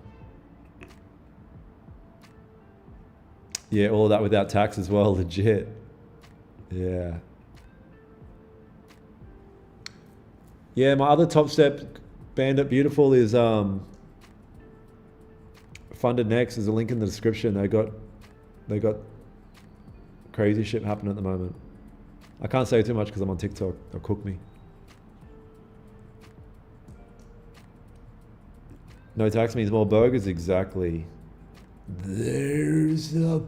Yeah, all of that without tax as well, legit. Yeah. Yeah, my other top step, Bandit Beautiful, is funded next. There's a link in the description. They got crazy shit happening at the moment. I can't say too much because I'm on TikTok. They'll cook me. No tax means more burgers, exactly. There's a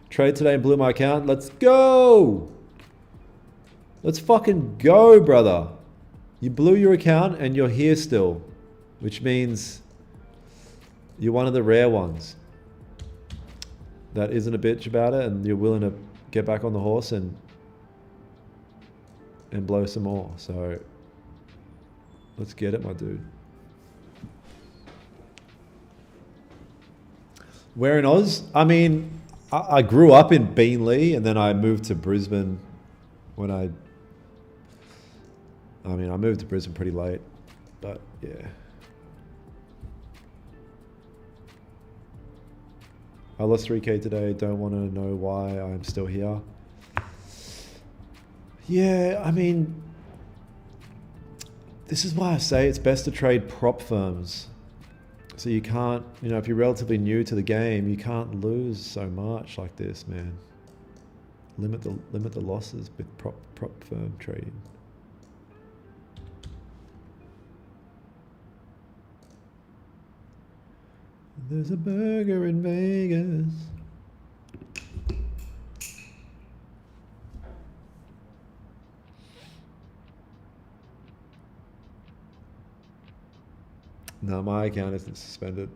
trade today and blew my account. Let's go. Let's fucking go, brother. You blew your account and you're here still, which means you're one of the rare ones that isn't a bitch about it and you're willing to get back on the horse and blow some more. So let's get it, my dude. Where in Oz? I mean, I grew up in Beenleigh and then I moved to Brisbane when I moved to Brisbane pretty late, but yeah. I lost 3K today, don't want to know why I'm still here. Yeah, I mean, this is why I say it's best to trade prop firms. So you can't, if you're relatively new to the game, you can't lose so much like this, man. Limit the losses with prop firm trading. There's a burger in Vegas. No, my account isn't suspended.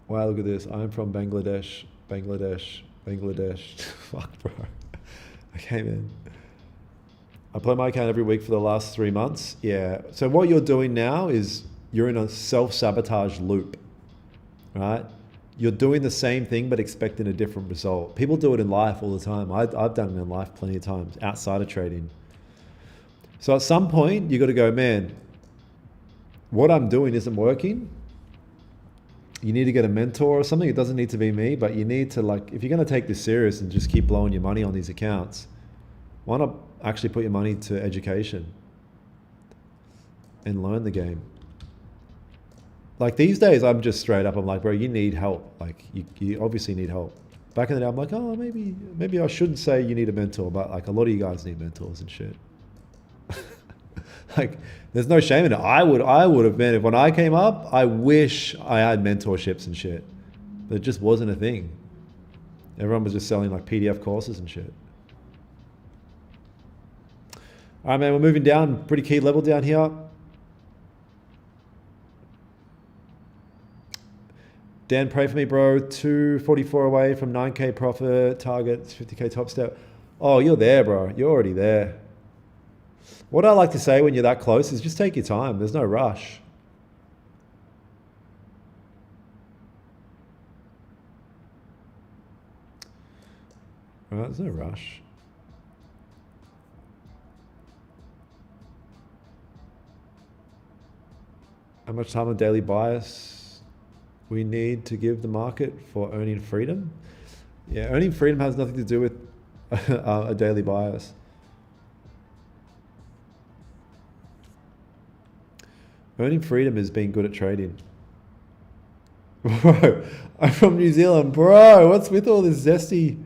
Wow, look at this. I'm from Bangladesh. Fuck, bro. Okay, man. I play my account every week for the last 3 months. Yeah. So what you're doing now is you're in a self-sabotage loop, right? You're doing the same thing but expecting a different result. People do it in life all the time. I've done it in life plenty of times outside of trading. So at some point, you got to go, man, what I'm doing isn't working. You need to get a mentor or something. It doesn't need to be me, but you need to, like, if you're going to take this serious and just keep blowing your money on these accounts, why not actually put your money to education and learn the game? Like these days, I'm just straight up. I'm like, bro, you need help. Like you obviously need help. Back in the day, I'm like, oh, maybe I shouldn't say you need a mentor, but like a lot of you guys need mentors and shit. Like, there's no shame in it. I would have been, if when I came up, I wish I had mentorships and shit. But it just wasn't a thing. Everyone was just selling like PDF courses and shit. All right, man, we're moving down, pretty key level down here. Dan, pray for me, bro. 244 away from 9K profit, target 50K top step. Oh, you're there, bro. You're already there. What I like to say when you're that close is just take your time. There's no rush. All right, there's no rush. How much time on daily bias we need to give the market for earning freedom? Yeah, earning freedom has nothing to do with a daily bias. Earning freedom is being good at trading. Bro, I'm from New Zealand. Bro, what's with all this zesty?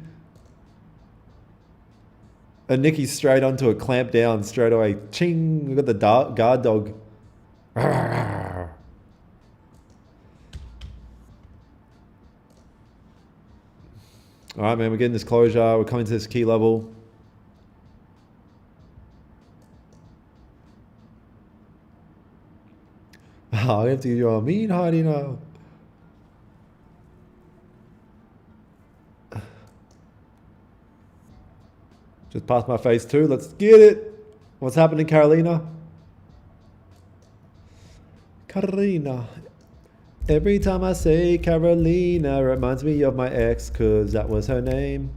And Nikki's straight onto a clamp down straight away. Ching, we got the guard dog. All right, man, we're getting this closure. We're coming to this key level. I have to give you a mean hiding now. Just past my phase 2. Let's get it. What's happening, Carolina? Carolina. Every time I say Carolina, it reminds me of my ex, cause that was her name.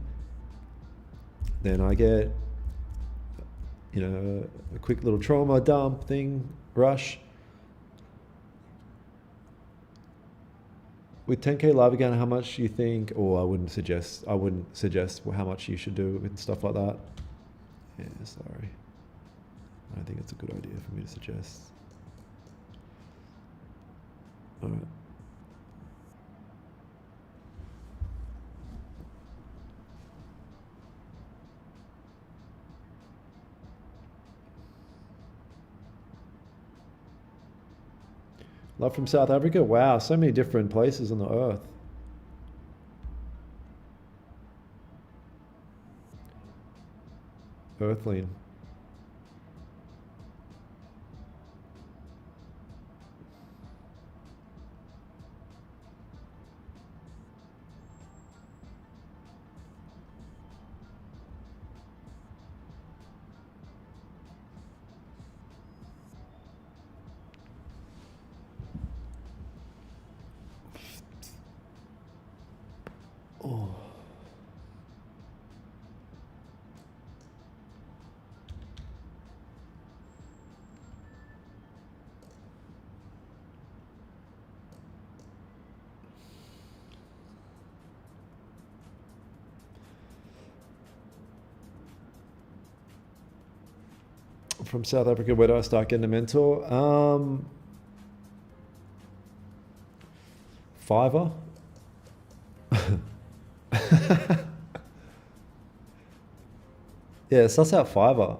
Then I get, you know, a quick little trauma dump thing, rush. With 10K live again, how much you think, or I wouldn't suggest how much you should do and stuff like that. Yeah, sorry. I don't think it's a good idea for me to suggest. All right. Love from South Africa. Wow, so many different places on the earth. Earthling. Oh. From South Africa, where do I start getting a mentor? Fiverr. Yeah, suss out Fiverr.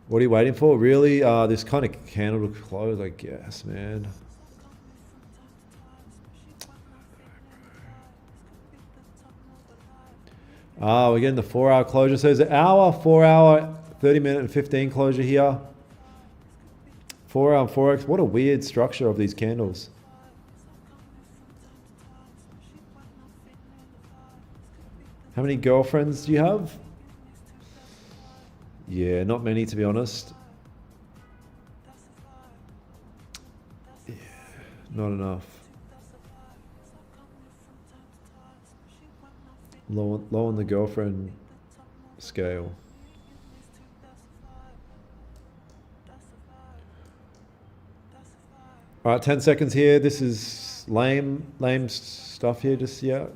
What are you waiting for? Really? This kind of candle to close, I guess, man. We're getting the 4-hour closure. So there's an hour, 4-hour, 30-minute, and 15 closure here. 4-hour and 4x. What a weird structure of these candles. How many girlfriends do you have? Yeah, not many, to be honest. Yeah, not enough. Low on the girlfriend scale. All right, 10 seconds here. This is lame stuff here. Just, yeah.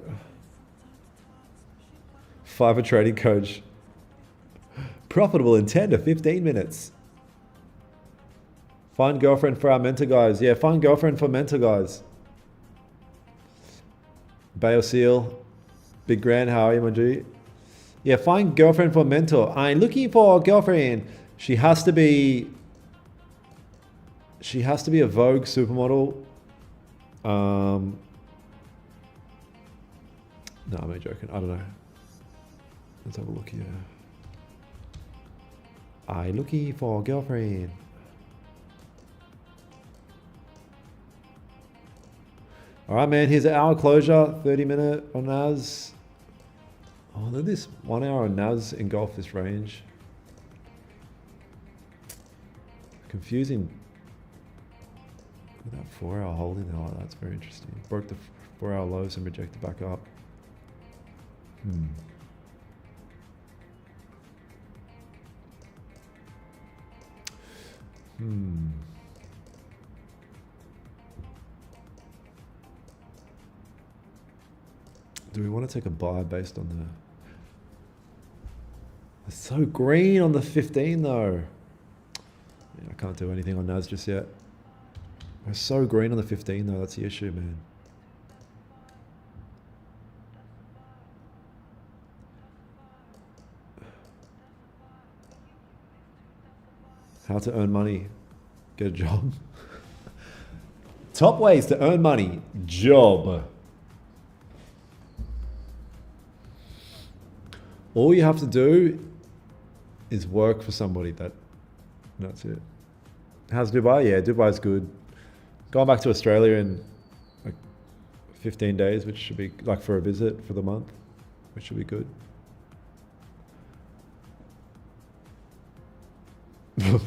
Fiverr trading coach. Profitable in 10 to 15 minutes. Find girlfriend for our mentor guys. Yeah, find girlfriend for mentor guys. Bale Seal. Big Grand, how are you, my G? Yeah, find girlfriend for mentor. I'm looking for a girlfriend. She has to be a Vogue supermodel. No, I'm only joking. I don't know. Let's have a look here. I'm looking for a girlfriend. All right, man. Here's an hour closure. 30-minute on NAS. Oh, look at this 1 hour on NAS engulf this range. Confusing. Look at that 4-hour holding there. Oh, that's very interesting. Broke the 4-hour lows and rejected back up. Do we want to take a buy based on the... It's so green on the 15 though. Yeah, I can't do anything on NAS just yet. It's so green on the 15 though, that's the issue, man. How to earn money. Get a job. Top ways to earn money. Job. All you have to do is work for somebody. That's it. How's Dubai? Yeah, Dubai's good. Going back to Australia in like 15 days, which should be like for a visit for the month, which should be good.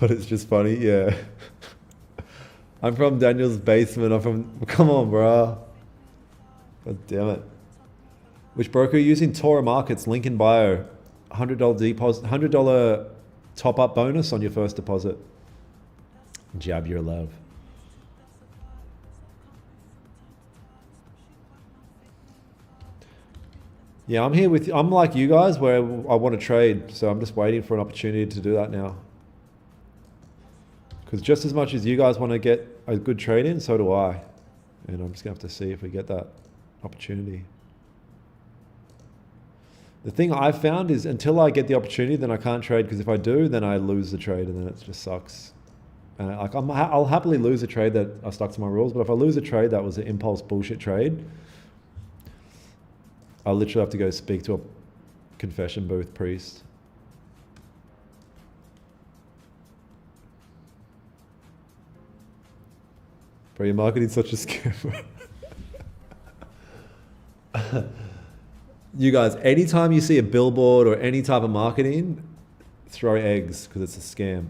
But it's just funny, yeah. I'm from Daniel's basement. I'm from. Come on, bro. God damn it. Which broker are you using? Tora Markets. Link in bio. $100 deposit. $100 top up bonus on your first deposit. Jab your love. Yeah, I'm here with. I'm like you guys, where I want to trade, so I'm just waiting for an opportunity to do that now. Because just as much as you guys want to get a good trade in, so do I. And I'm just gonna have to see if we get that opportunity. The thing I've found is until I get the opportunity, then I can't trade, because if I do, then I lose the trade, and then it just sucks. And I'll happily lose a trade that I stuck to my rules, but if I lose a trade that was an impulse bullshit trade, I'll literally have to go speak to a confession booth priest. Bro, your marketing's such a scam. You guys, anytime you see a billboard or any type of marketing, throw eggs, because it's a scam.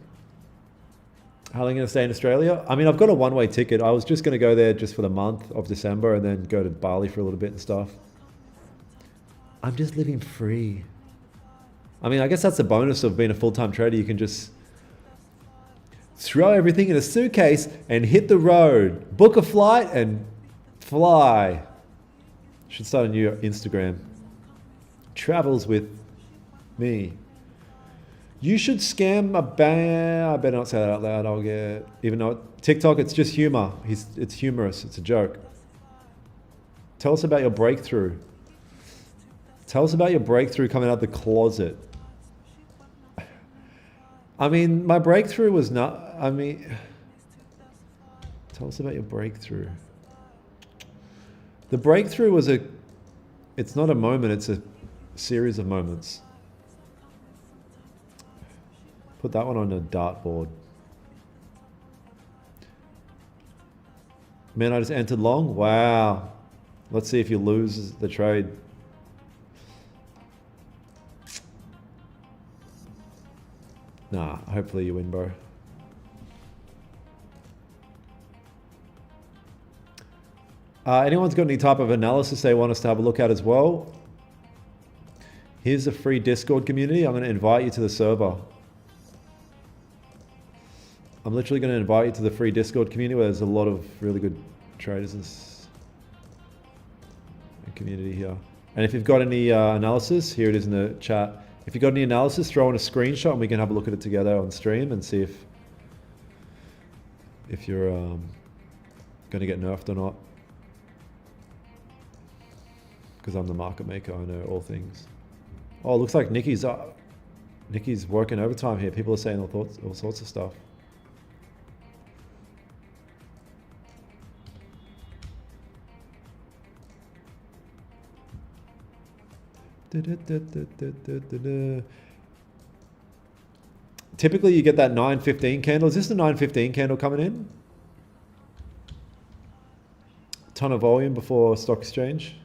How long are you going to stay in Australia? I mean, I've got a one-way ticket. I was just going to go there just for the month of December and then go to Bali for a little bit and stuff. I'm just living free. I mean, I guess that's the bonus of being a full-time trader. You can just throw everything in a suitcase and hit the road, book a flight and fly. Should start a new Instagram. Travels with me. You should scam a band. I better not say that out loud. I'll get, even though TikTok, it's just humor. It's humorous. It's a joke. Tell us about your breakthrough. Tell us about your breakthrough coming out of the closet. I mean, my breakthrough was not, I mean, tell us about your breakthrough. The breakthrough was it's not a moment, it's a series of moments. Put that one on a dartboard. Man, I just entered long. Wow. Let's see if you lose the trade. Nah, hopefully you win, bro. Anyone's got any type of analysis they want us to have a look at as well? Here's a free Discord community. I'm going to invite you to the server. I'm literally going to invite you to the free Discord community where there's a lot of really good traders in the community here. And if you've got any analysis, here it is in the chat. If you've got any analysis, throw in a screenshot and we can have a look at it together on stream and see if you're going to get nerfed or not. Because I'm the market maker, I know all things. Oh, it looks like Nikki's working overtime here. People are saying all sorts of stuff. Typically you get that 9:15 candle. Is this the 9:15 candle coming in? Ton of volume before stock exchange.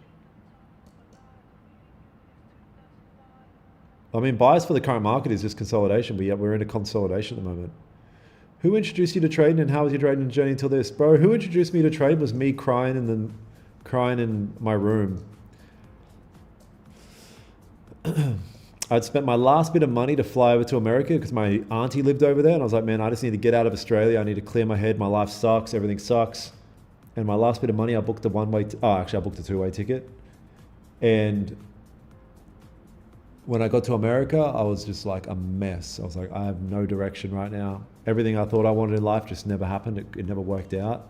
I mean, bias for the current market is just consolidation, but yet we're in a consolidation at the moment. Who introduced you to trading and how was your trading journey until this? Bro, who introduced me to trade was me crying in my room. I'd spent my last bit of money to fly over to America because my auntie lived over there. And I was like, man, I just need to get out of Australia. I need to clear my head. My life sucks. Everything sucks. And my last bit of money, I booked a I booked a two-way ticket. And when I got to America, I was just like a mess. I was like, I have no direction right now. Everything I thought I wanted in life just never happened. It never worked out.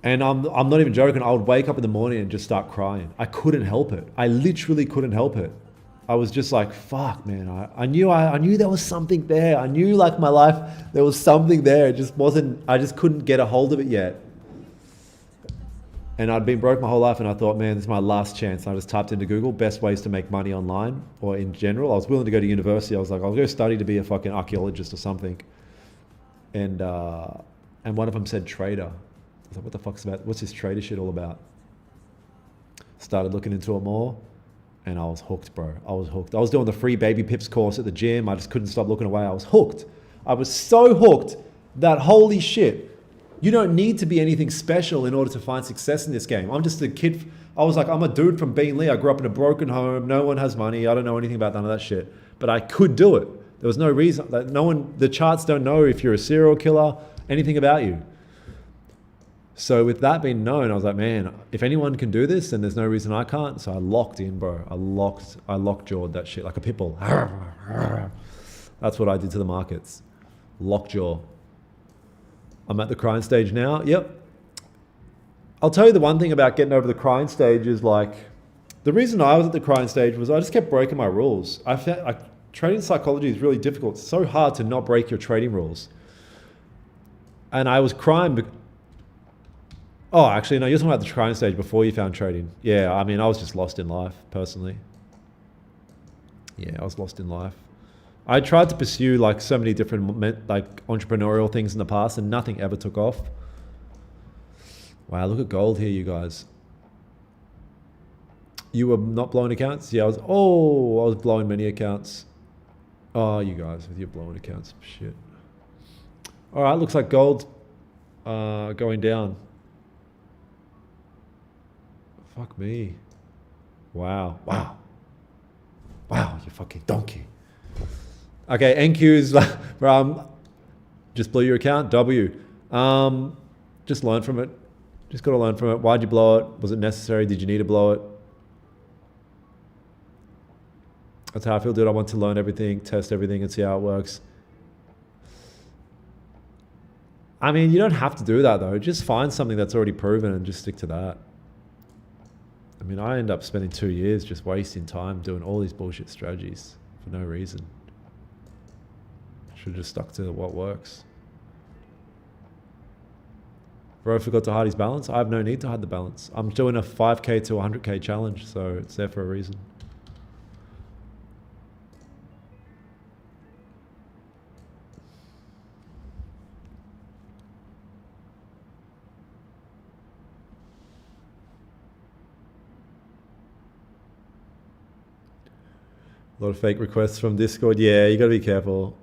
And I'm not even joking. I would wake up in the morning and just start crying. I couldn't help it. I literally couldn't help it. I was just like, fuck, man. I knew there was something there. I knew like my life, there was something there. It just wasn't, I just couldn't get a hold of it yet. And I'd been broke my whole life and I thought, man, this is my last chance. And I just typed into Google, best ways to make money online or in general. I was willing to go to university. I was like, I'll go study to be a fucking archaeologist or something. And one of them said trader. I was like, what the fuck's about? What's this trader shit all about? Started looking into it more. And I was hooked, bro. I was hooked. I was doing the free baby pips course at the gym. I just couldn't stop looking away. I was hooked. I was so hooked that holy shit, you don't need to be anything special in order to find success in this game. I'm just a kid. I was like, I'm a dude from Beenleigh. I grew up in a broken home. No one has money. I don't know anything about none of that shit. But I could do it. There was no reason. Like, no one, the charts don't know if you're a serial killer, anything about you. So with that being known, I was like, man, if anyone can do this, then there's no reason I can't. So I locked in, bro. I lockjawed that shit like a pit bull. That's what I did to the markets. Lockjaw. I'm at the crying stage now. Yep. I'll tell you the one thing about getting over the crying stage is like, the reason I was at the crying stage was I just kept breaking my rules. I found trading psychology is really difficult. It's so hard to not break your trading rules. And I was crying. Oh, actually, no, you're talking about the crying stage before you found trading. Yeah, I mean, I was just lost in life, personally. Yeah, I was lost in life. I tried to pursue like so many different like entrepreneurial things in the past and nothing ever took off. Wow, look at gold here, you guys. You were not blowing accounts? Yeah, I was blowing many accounts. Oh, you guys with your blowing accounts, shit. All right, looks like gold going down. Fuck me. Wow, you fucking donkey. Okay, NQ's just blew your account. W. Just learn from it. Just got to learn from it. Why'd you blow it? Was it necessary? Did you need to blow it? That's how I feel, dude. I want to learn everything, test everything, and see how it works. I mean, you don't have to do that, though. Just find something that's already proven and just stick to that. I mean, I end up spending 2 years just wasting time doing all these bullshit strategies for no reason. Should have just stuck to what works. Bro forgot to hide his balance. I have no need to hide the balance. I'm doing a 5K to 100K challenge, so it's there for a reason. A lot of fake requests from Discord. Yeah, you got to be careful.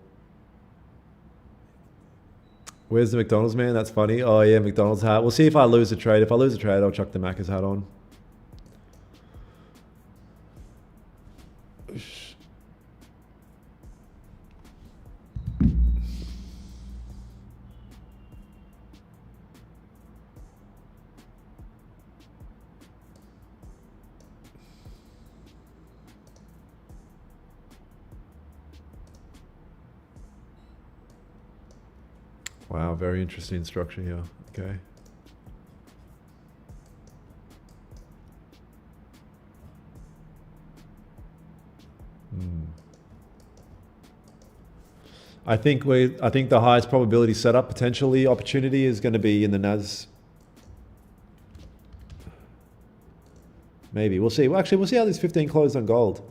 Where's the McDonald's man? That's funny. Oh yeah, McDonald's hat. We'll see if I lose a trade. If I lose a trade, I'll chuck the Macca's hat on. Wow, very interesting structure here. Okay. I think the highest probability setup potentially opportunity is going to be in the NAS. Maybe we'll see. Well, actually, we'll see how this 15 closed on gold.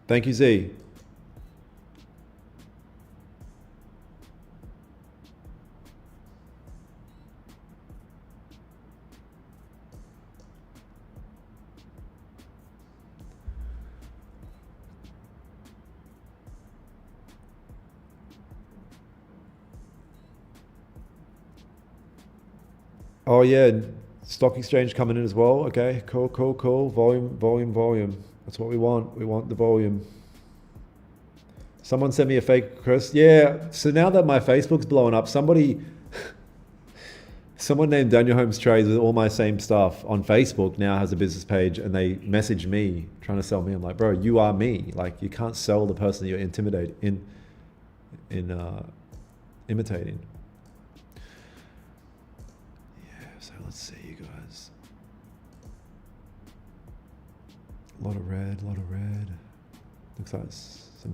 Thank you, Z. Oh yeah, stock exchange coming in as well. Okay, cool. Volume. That's what we want. We want the volume. Someone sent me a fake request. Yeah, so now that my Facebook's blowing up, someone named Daniel Holmes Trades with all my same stuff on Facebook now has a business page, and they message me trying to sell me. I'm like, bro, you are me. Like, you can't sell the person that you're imitating. Yeah, so let's see, you guys. A lot of red. Looks like some.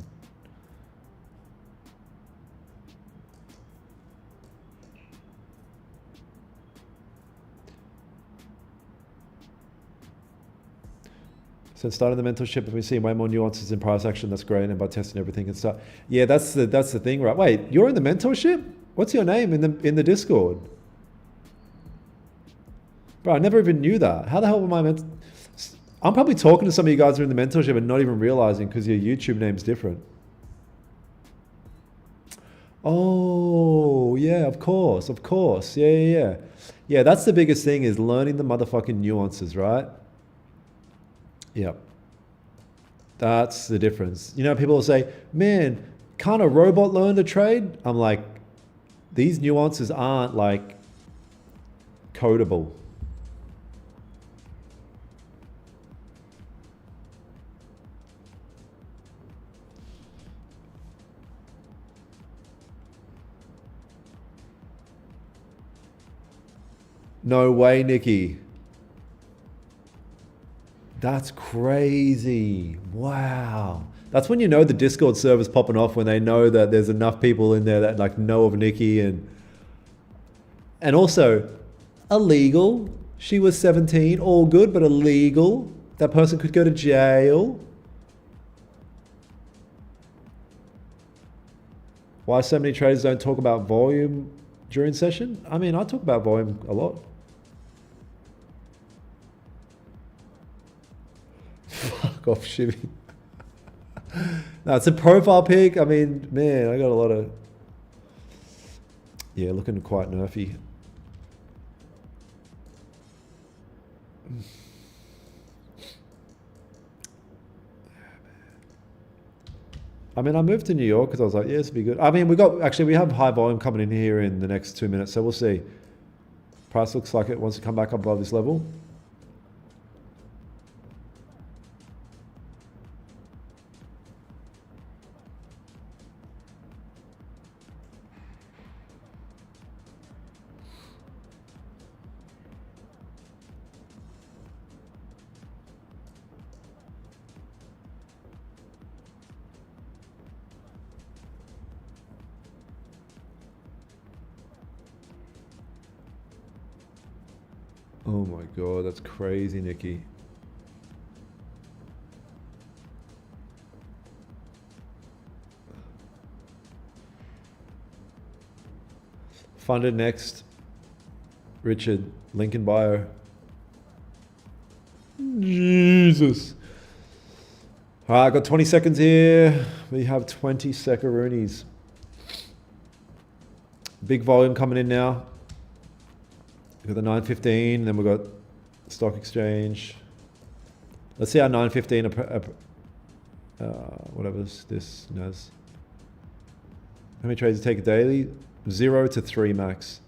So starting the mentorship, if we see way more nuances in price action, that's great. And by testing everything and stuff. Yeah, that's the thing, right? Wait, you're in the mentorship? What's your name in the Discord? Bro, I never even knew that. How the hell am I meant? I'm probably talking to some of you guys who are in the mentorship and not even realizing because your YouTube name's different. Oh, yeah, of course, of course. Yeah, yeah, yeah. Yeah, that's the biggest thing is learning the motherfucking nuances, right? Yep. That's the difference. You know, people will say, man, can't a robot learn to trade? I'm like, these nuances aren't like codable. No way, Nikki. That's crazy. Wow. That's when you know the Discord server's popping off, when they know that there's enough people in there that like know of Nikki, and also illegal. She was 17, all good, but illegal. That person could go to jail. Why so many traders don't talk about volume during session? I mean, I talk about volume a lot. Fuck off, Shivy. No, it's a profile pic. I mean, man, I got a lot of... Yeah, looking quite nerfy. I mean, I moved to New York because I was like, yeah, this would be good. I mean, we have high volume coming in here in the next 2 minutes, so we'll see. Price looks like it wants to come back up above this level. Oh my God, that's crazy, Nikki. Funded next. Richard, link in bio. Jesus. All right, I got 20 seconds here. We have 20 secaroonies. Big volume coming in now. We've got the 915, then we've got stock exchange. Let's see how 915, whatever this NAS. How many trades take a daily? 0 to 3 max.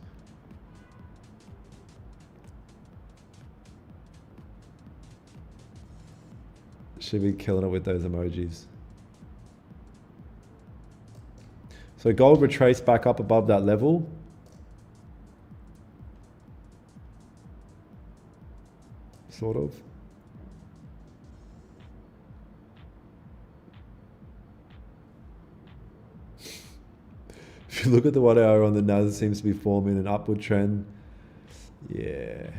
Should be killing it with those emojis. So gold retraced back up above that level. Sort of. If you look at the 1 hour on the NAS, it seems to be forming an upward trend. Yeah.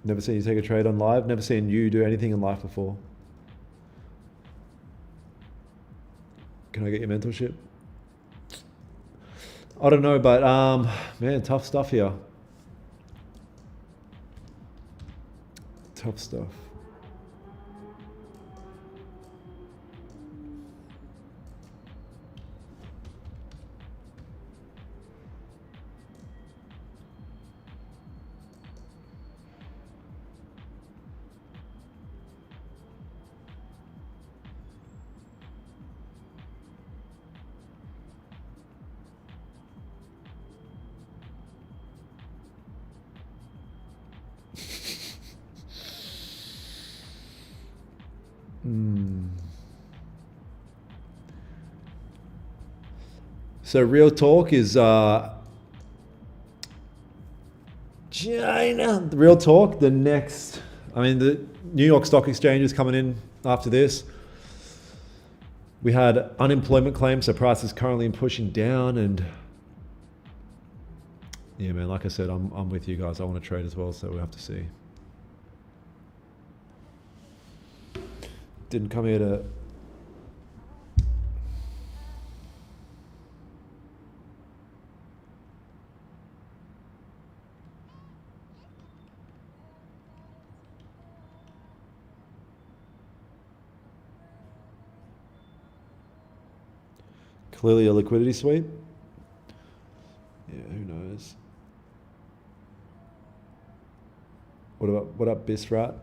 Never seen you take a trade on live. Never seen you do anything in life before. Can I get your mentorship? I don't know, but man, tough stuff here. Tough stuff. So real talk is China. Real talk, the next, I mean, the New York Stock Exchange is coming in after this. We had unemployment claims, so price is currently pushing down, and yeah, man, like I said, I'm with you guys. I want to trade as well, so we'll have to see. Didn't come here to... Clearly a liquidity sweep. Yeah, who knows? What up, Bisrat?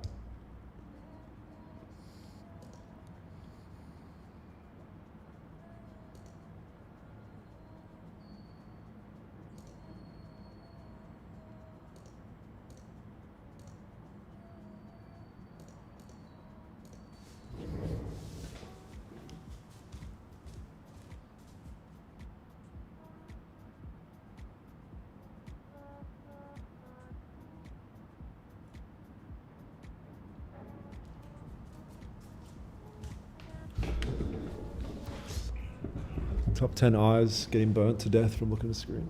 Top 10 eyes getting burnt to death from looking at the screen.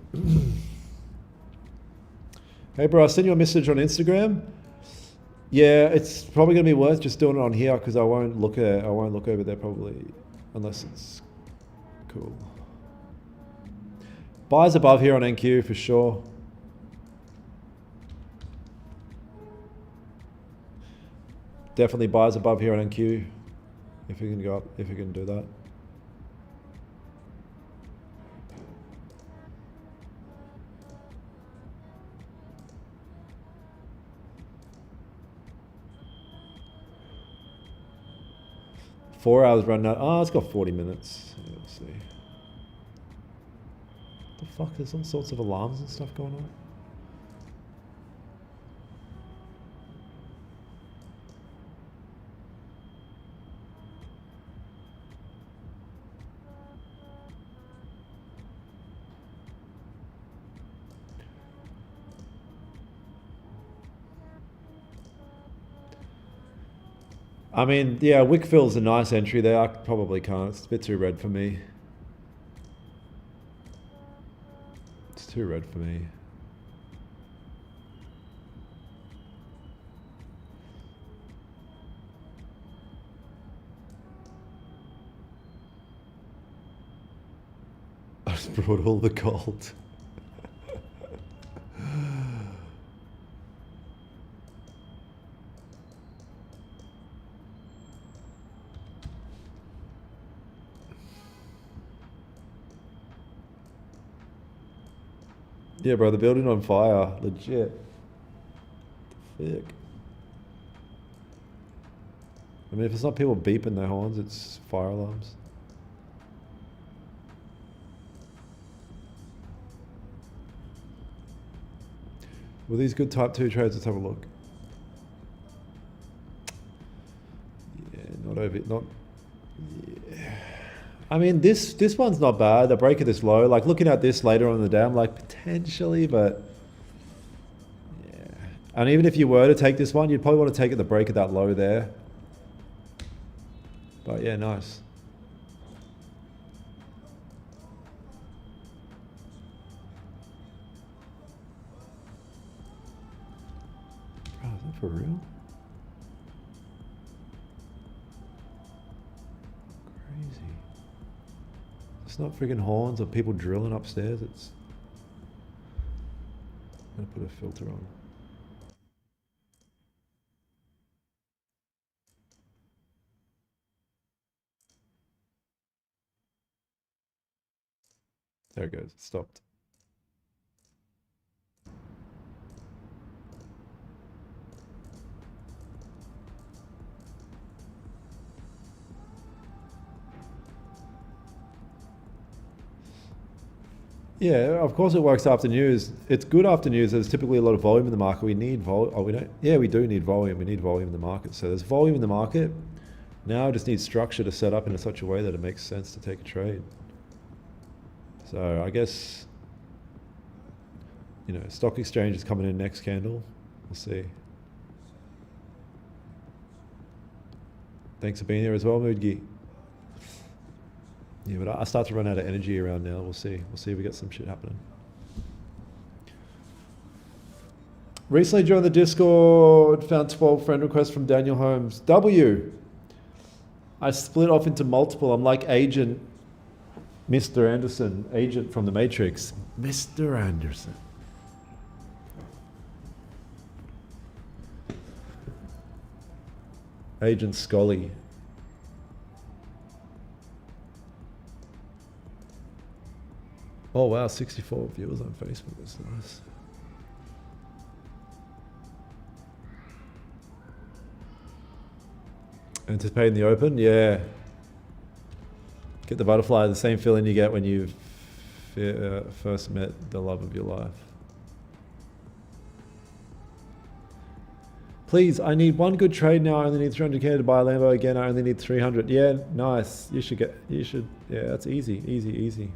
Hey bro, I sent you a message on Instagram. Yeah, it's probably gonna be worth just doing it on here because I won't look over there probably unless it's cool. Buys above here on NQ for sure. Definitely buys above here on NQ if you can go up, if you can do that. Four hours running out. Oh, it's got 40 minutes. Yeah, let's see. What the fuck? There's all sorts of alarms and stuff going on. I mean, yeah, Wickfield's a nice entry there. I probably can't. It's a bit too red for me. It's too red for me. I just brought all the gold. Yeah, bro, the building on fire, legit. Fuck. I mean, if it's not people beeping their horns, it's fire alarms. Were these good type 2 trades? Let's have a look. Yeah, not. Yeah. I mean, this one's not bad. The break of this low, like looking at this later on in the day, I'm like potentially, but yeah. And even if you were to take this one, you'd probably want to take it the break of that low there. But yeah, nice. Bro, is that for real? Crazy. It's not freaking horns or people drilling upstairs. It's. I'm gonna put a filter on. There it goes. It stopped. Yeah, of course it works after news. It's good after news. There's typically a lot of volume in the market. We need volume. Oh, we don't. Yeah, we do need volume. We need volume in the market. So there's volume in the market. Now I just need structure to set up in such a way that it makes sense to take a trade. So I guess, you know, stock exchange is coming in next candle. We'll see. Thanks for being here as well, Moodgy. Yeah, but I start to run out of energy around now. We'll see. We'll see if we get some shit happening. Recently joined the Discord, found 12 friend requests from Daniel Holmes. W. I split off into multiple. I'm like Agent Mr. Anderson, agent from the Matrix. Mr. Anderson. Agent Scully. Oh wow, 64 viewers on Facebook. That's nice. Anticipating the open? Yeah. Get the butterfly, the same feeling you get when you first met the love of your life. Please, I need one good trade now. I only need 300k to buy a Lambo again. I only need 300. Yeah, nice. You should, yeah, that's easy, easy, easy.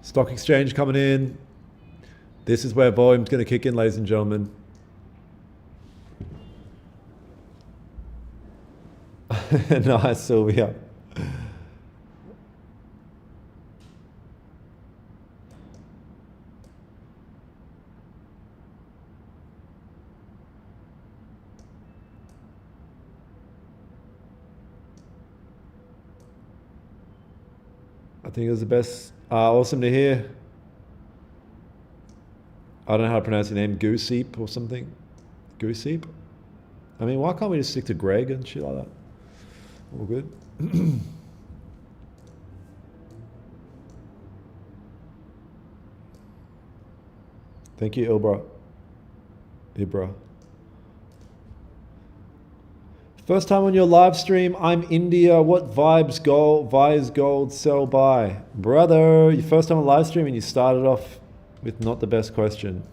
Stock exchange coming in. This is where volume's going to kick in, ladies and gentlemen. Nice, Sylvia. I think it was the best. Awesome to hear. I don't know how to pronounce your name. Gooseep or something. Gooseep? I mean, why can't we just stick to Greg and shit like that? All good. Thank you, Ibra. First time on your live stream. I'm India. What vibes gold sell by? Brother, your first time on live stream and you started off with not the best question.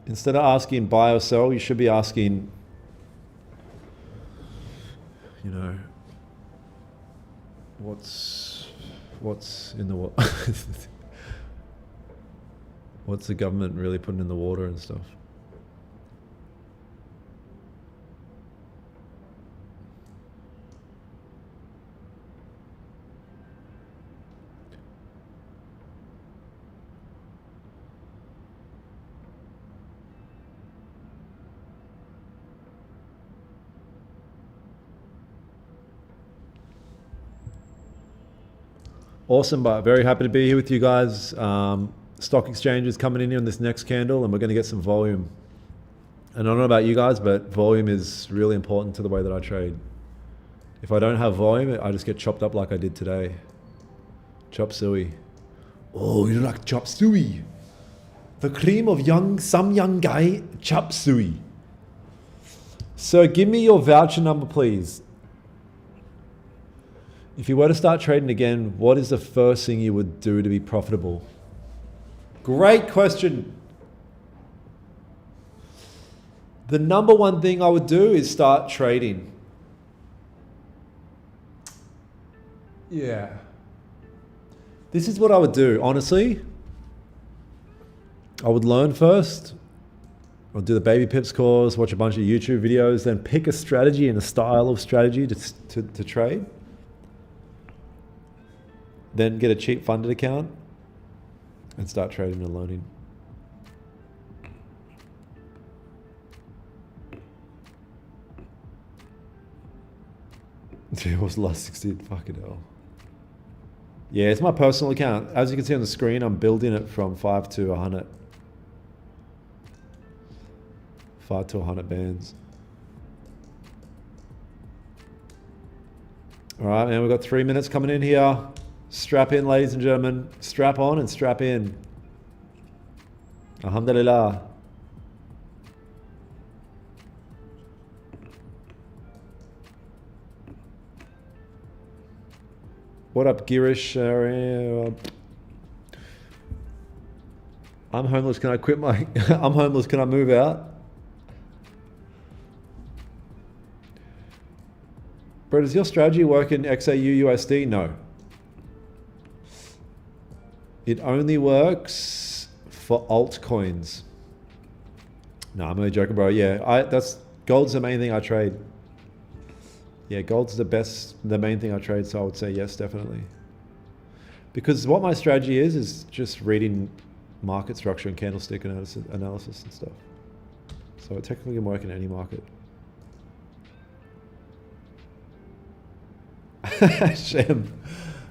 Instead of asking buy or sell, you should be asking, you know, what's in the what's the government really putting in the water and stuff. Awesome, but very happy to be here with you guys. Stock exchange is coming in on this next candle and we're going to get some volume. And I don't know about you guys, but volume is really important to the way that I trade. If I don't have volume, I just get chopped up like I did today. Chop suey. Oh, you like chop suey? The cream of some young guy, chop suey. So give me your voucher number, please. If you were to start trading again, what is the first thing you would do to be profitable? Great question. The number one thing I would do is start trading. Yeah. This is what I would do, honestly. I would learn first. I'll do the baby pips course, watch a bunch of YouTube videos, then pick a strategy and a style of strategy to trade. Then get a cheap funded account and start trading and learning. It was last 16, fucking hell. Yeah, it's my personal account. As you can see on the screen, I'm building it from 5 to 100. 5 to 100 bands. All right, man, we've got 3 minutes coming in here. Strap in, ladies and gentlemen. Strap on and strap in. Alhamdulillah. What up, Girish? I'm homeless. Can I quit my... I'm homeless. Can I move out? Bro, does your strategy work in XAU USD? No. It only works for altcoins. No, I'm only joking, bro. Yeah, gold's the main thing I trade. Yeah, gold's the main thing I trade, so I would say yes, definitely. Because what my strategy is just reading market structure and candlestick analysis and stuff. So it technically can work in any market. Shem.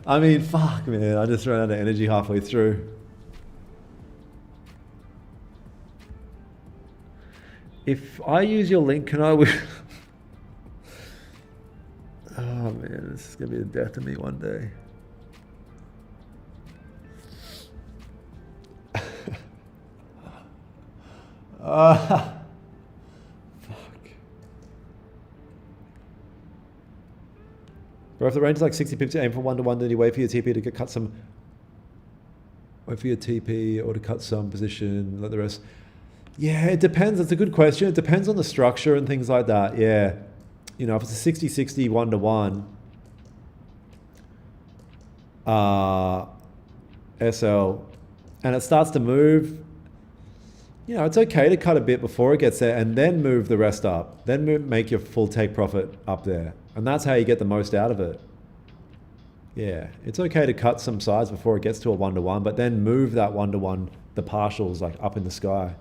I mean, fuck, man. I just ran out of energy halfway through. If I use your link, can I... Oh, man. This is going to be the death of me one day. Fuck. Bro, if the range is like 60 pips, aim for 1-to-1, then you wait for your TP to get cut some... Wait for your TP or to cut some position, let the rest... Yeah, it depends. That's a good question. It depends on the structure and things like that. Yeah. You know, if it's a 60-60, 1-to-1, SL, and it starts to move, you know, it's okay to cut a bit before it gets there and then move the rest up. Then make your full take profit up there. And that's how you get the most out of it. Yeah, it's okay to cut some size before it gets to a 1-to-1, but then move that 1-to-1, the partials, like up in the sky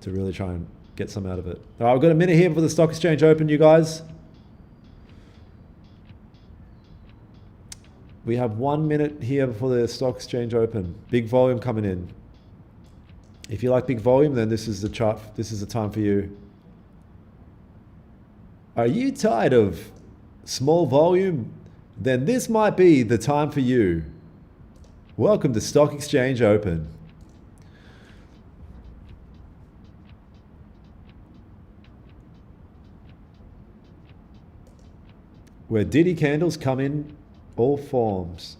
to really try and get some out of it. All right, we've got a minute here before the stock exchange open, you guys. We have 1 minute here before the stock exchange open. Big volume coming in. If you like big volume, then this is the chart. This is the time for you. Are you tired of small volume? Then this might be the time for you. Welcome to Stock Exchange Open. Where Diddy candles come in all forms.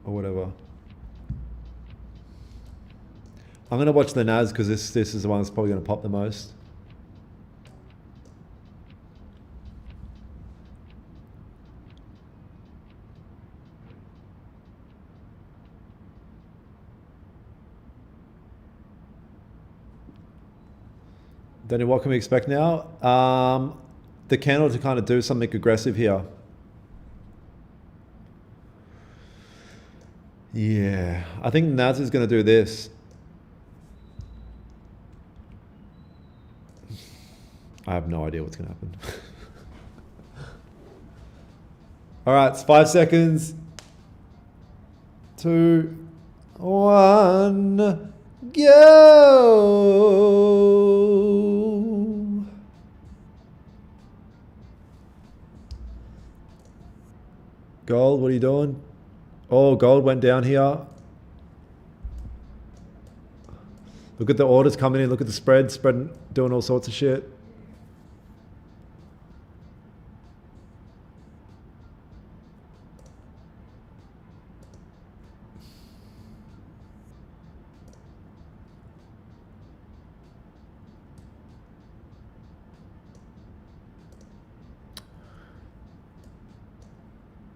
Or whatever. I'm going to watch the NAS because this is the one that's probably going to pop the most. Daniel, what can we expect now? The candle to kind of do something aggressive here. Yeah, I think NAS is going to do this. I have no idea what's going to happen. All right, it's 5 seconds. 2, 1, go. Gold, what are you doing? Oh, gold went down here. Look at the orders coming in. Look at the spread doing all sorts of shit.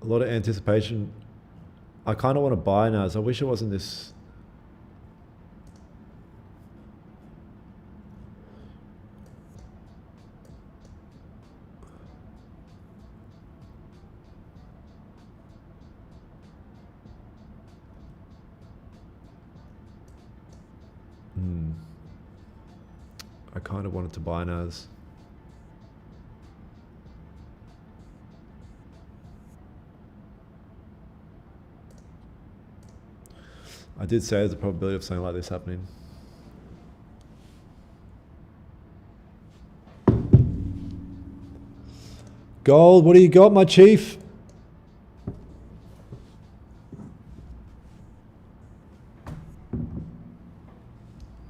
A lot of anticipation. I kind of want to buy now. So I wish it wasn't this. I kind of wanted to buy NAS. I did say there's a probability of something like this happening. Gold, what do you got, my chief?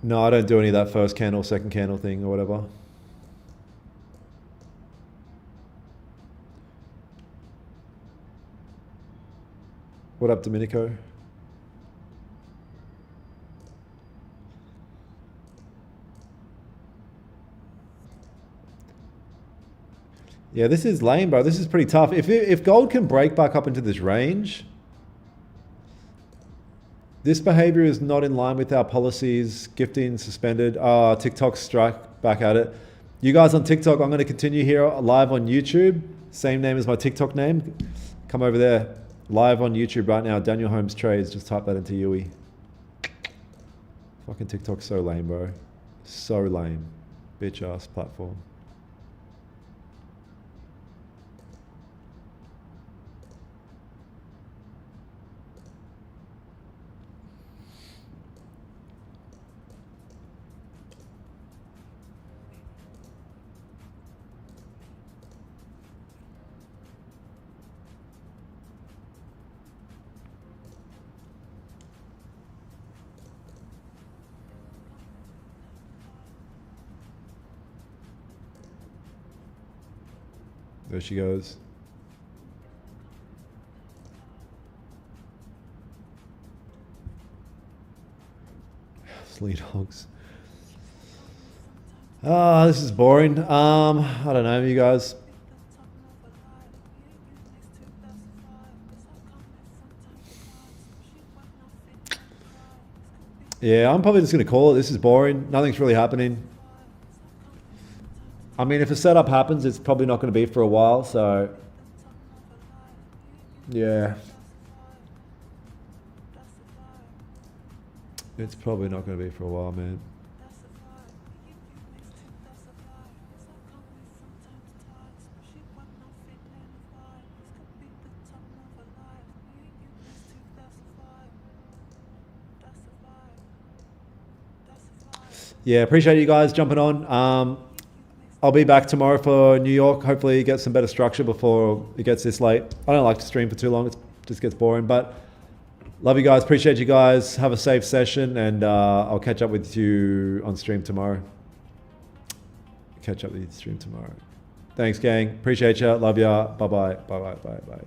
No, I don't do any of that first candle, second candle thing or whatever. What up, Domenico? Yeah, this is lame, bro. This is pretty tough. If gold can break back up into this range, this behavior is not in line with our policies. Gifting suspended. TikTok strike back at it. You guys on TikTok, I'm going to continue here live on YouTube. Same name as my TikTok name. Come over there. Live on YouTube right now. Daniel Holmes trades. Just type that into Yui. Fucking TikTok's so lame, bro. So lame. Bitch ass platform. There she goes. Lead hogs. Ah, this is boring. I don't know, you guys. Yeah, I'm probably just gonna call it. This is boring. Nothing's really happening. I mean, if a setup happens, it's probably not going to be for a while. So, yeah, it's probably not going to be for a while, man. Yeah, appreciate you guys jumping on. I'll be back tomorrow for New York. Hopefully get some better structure before it gets this late. I don't like to stream for too long. It just gets boring. But love you guys. Appreciate you guys. Have a safe session. And I'll catch up with you on stream tomorrow. Catch up with you stream tomorrow. Thanks, gang. Appreciate you. Love ya. Bye-bye. Bye-bye. Bye-bye.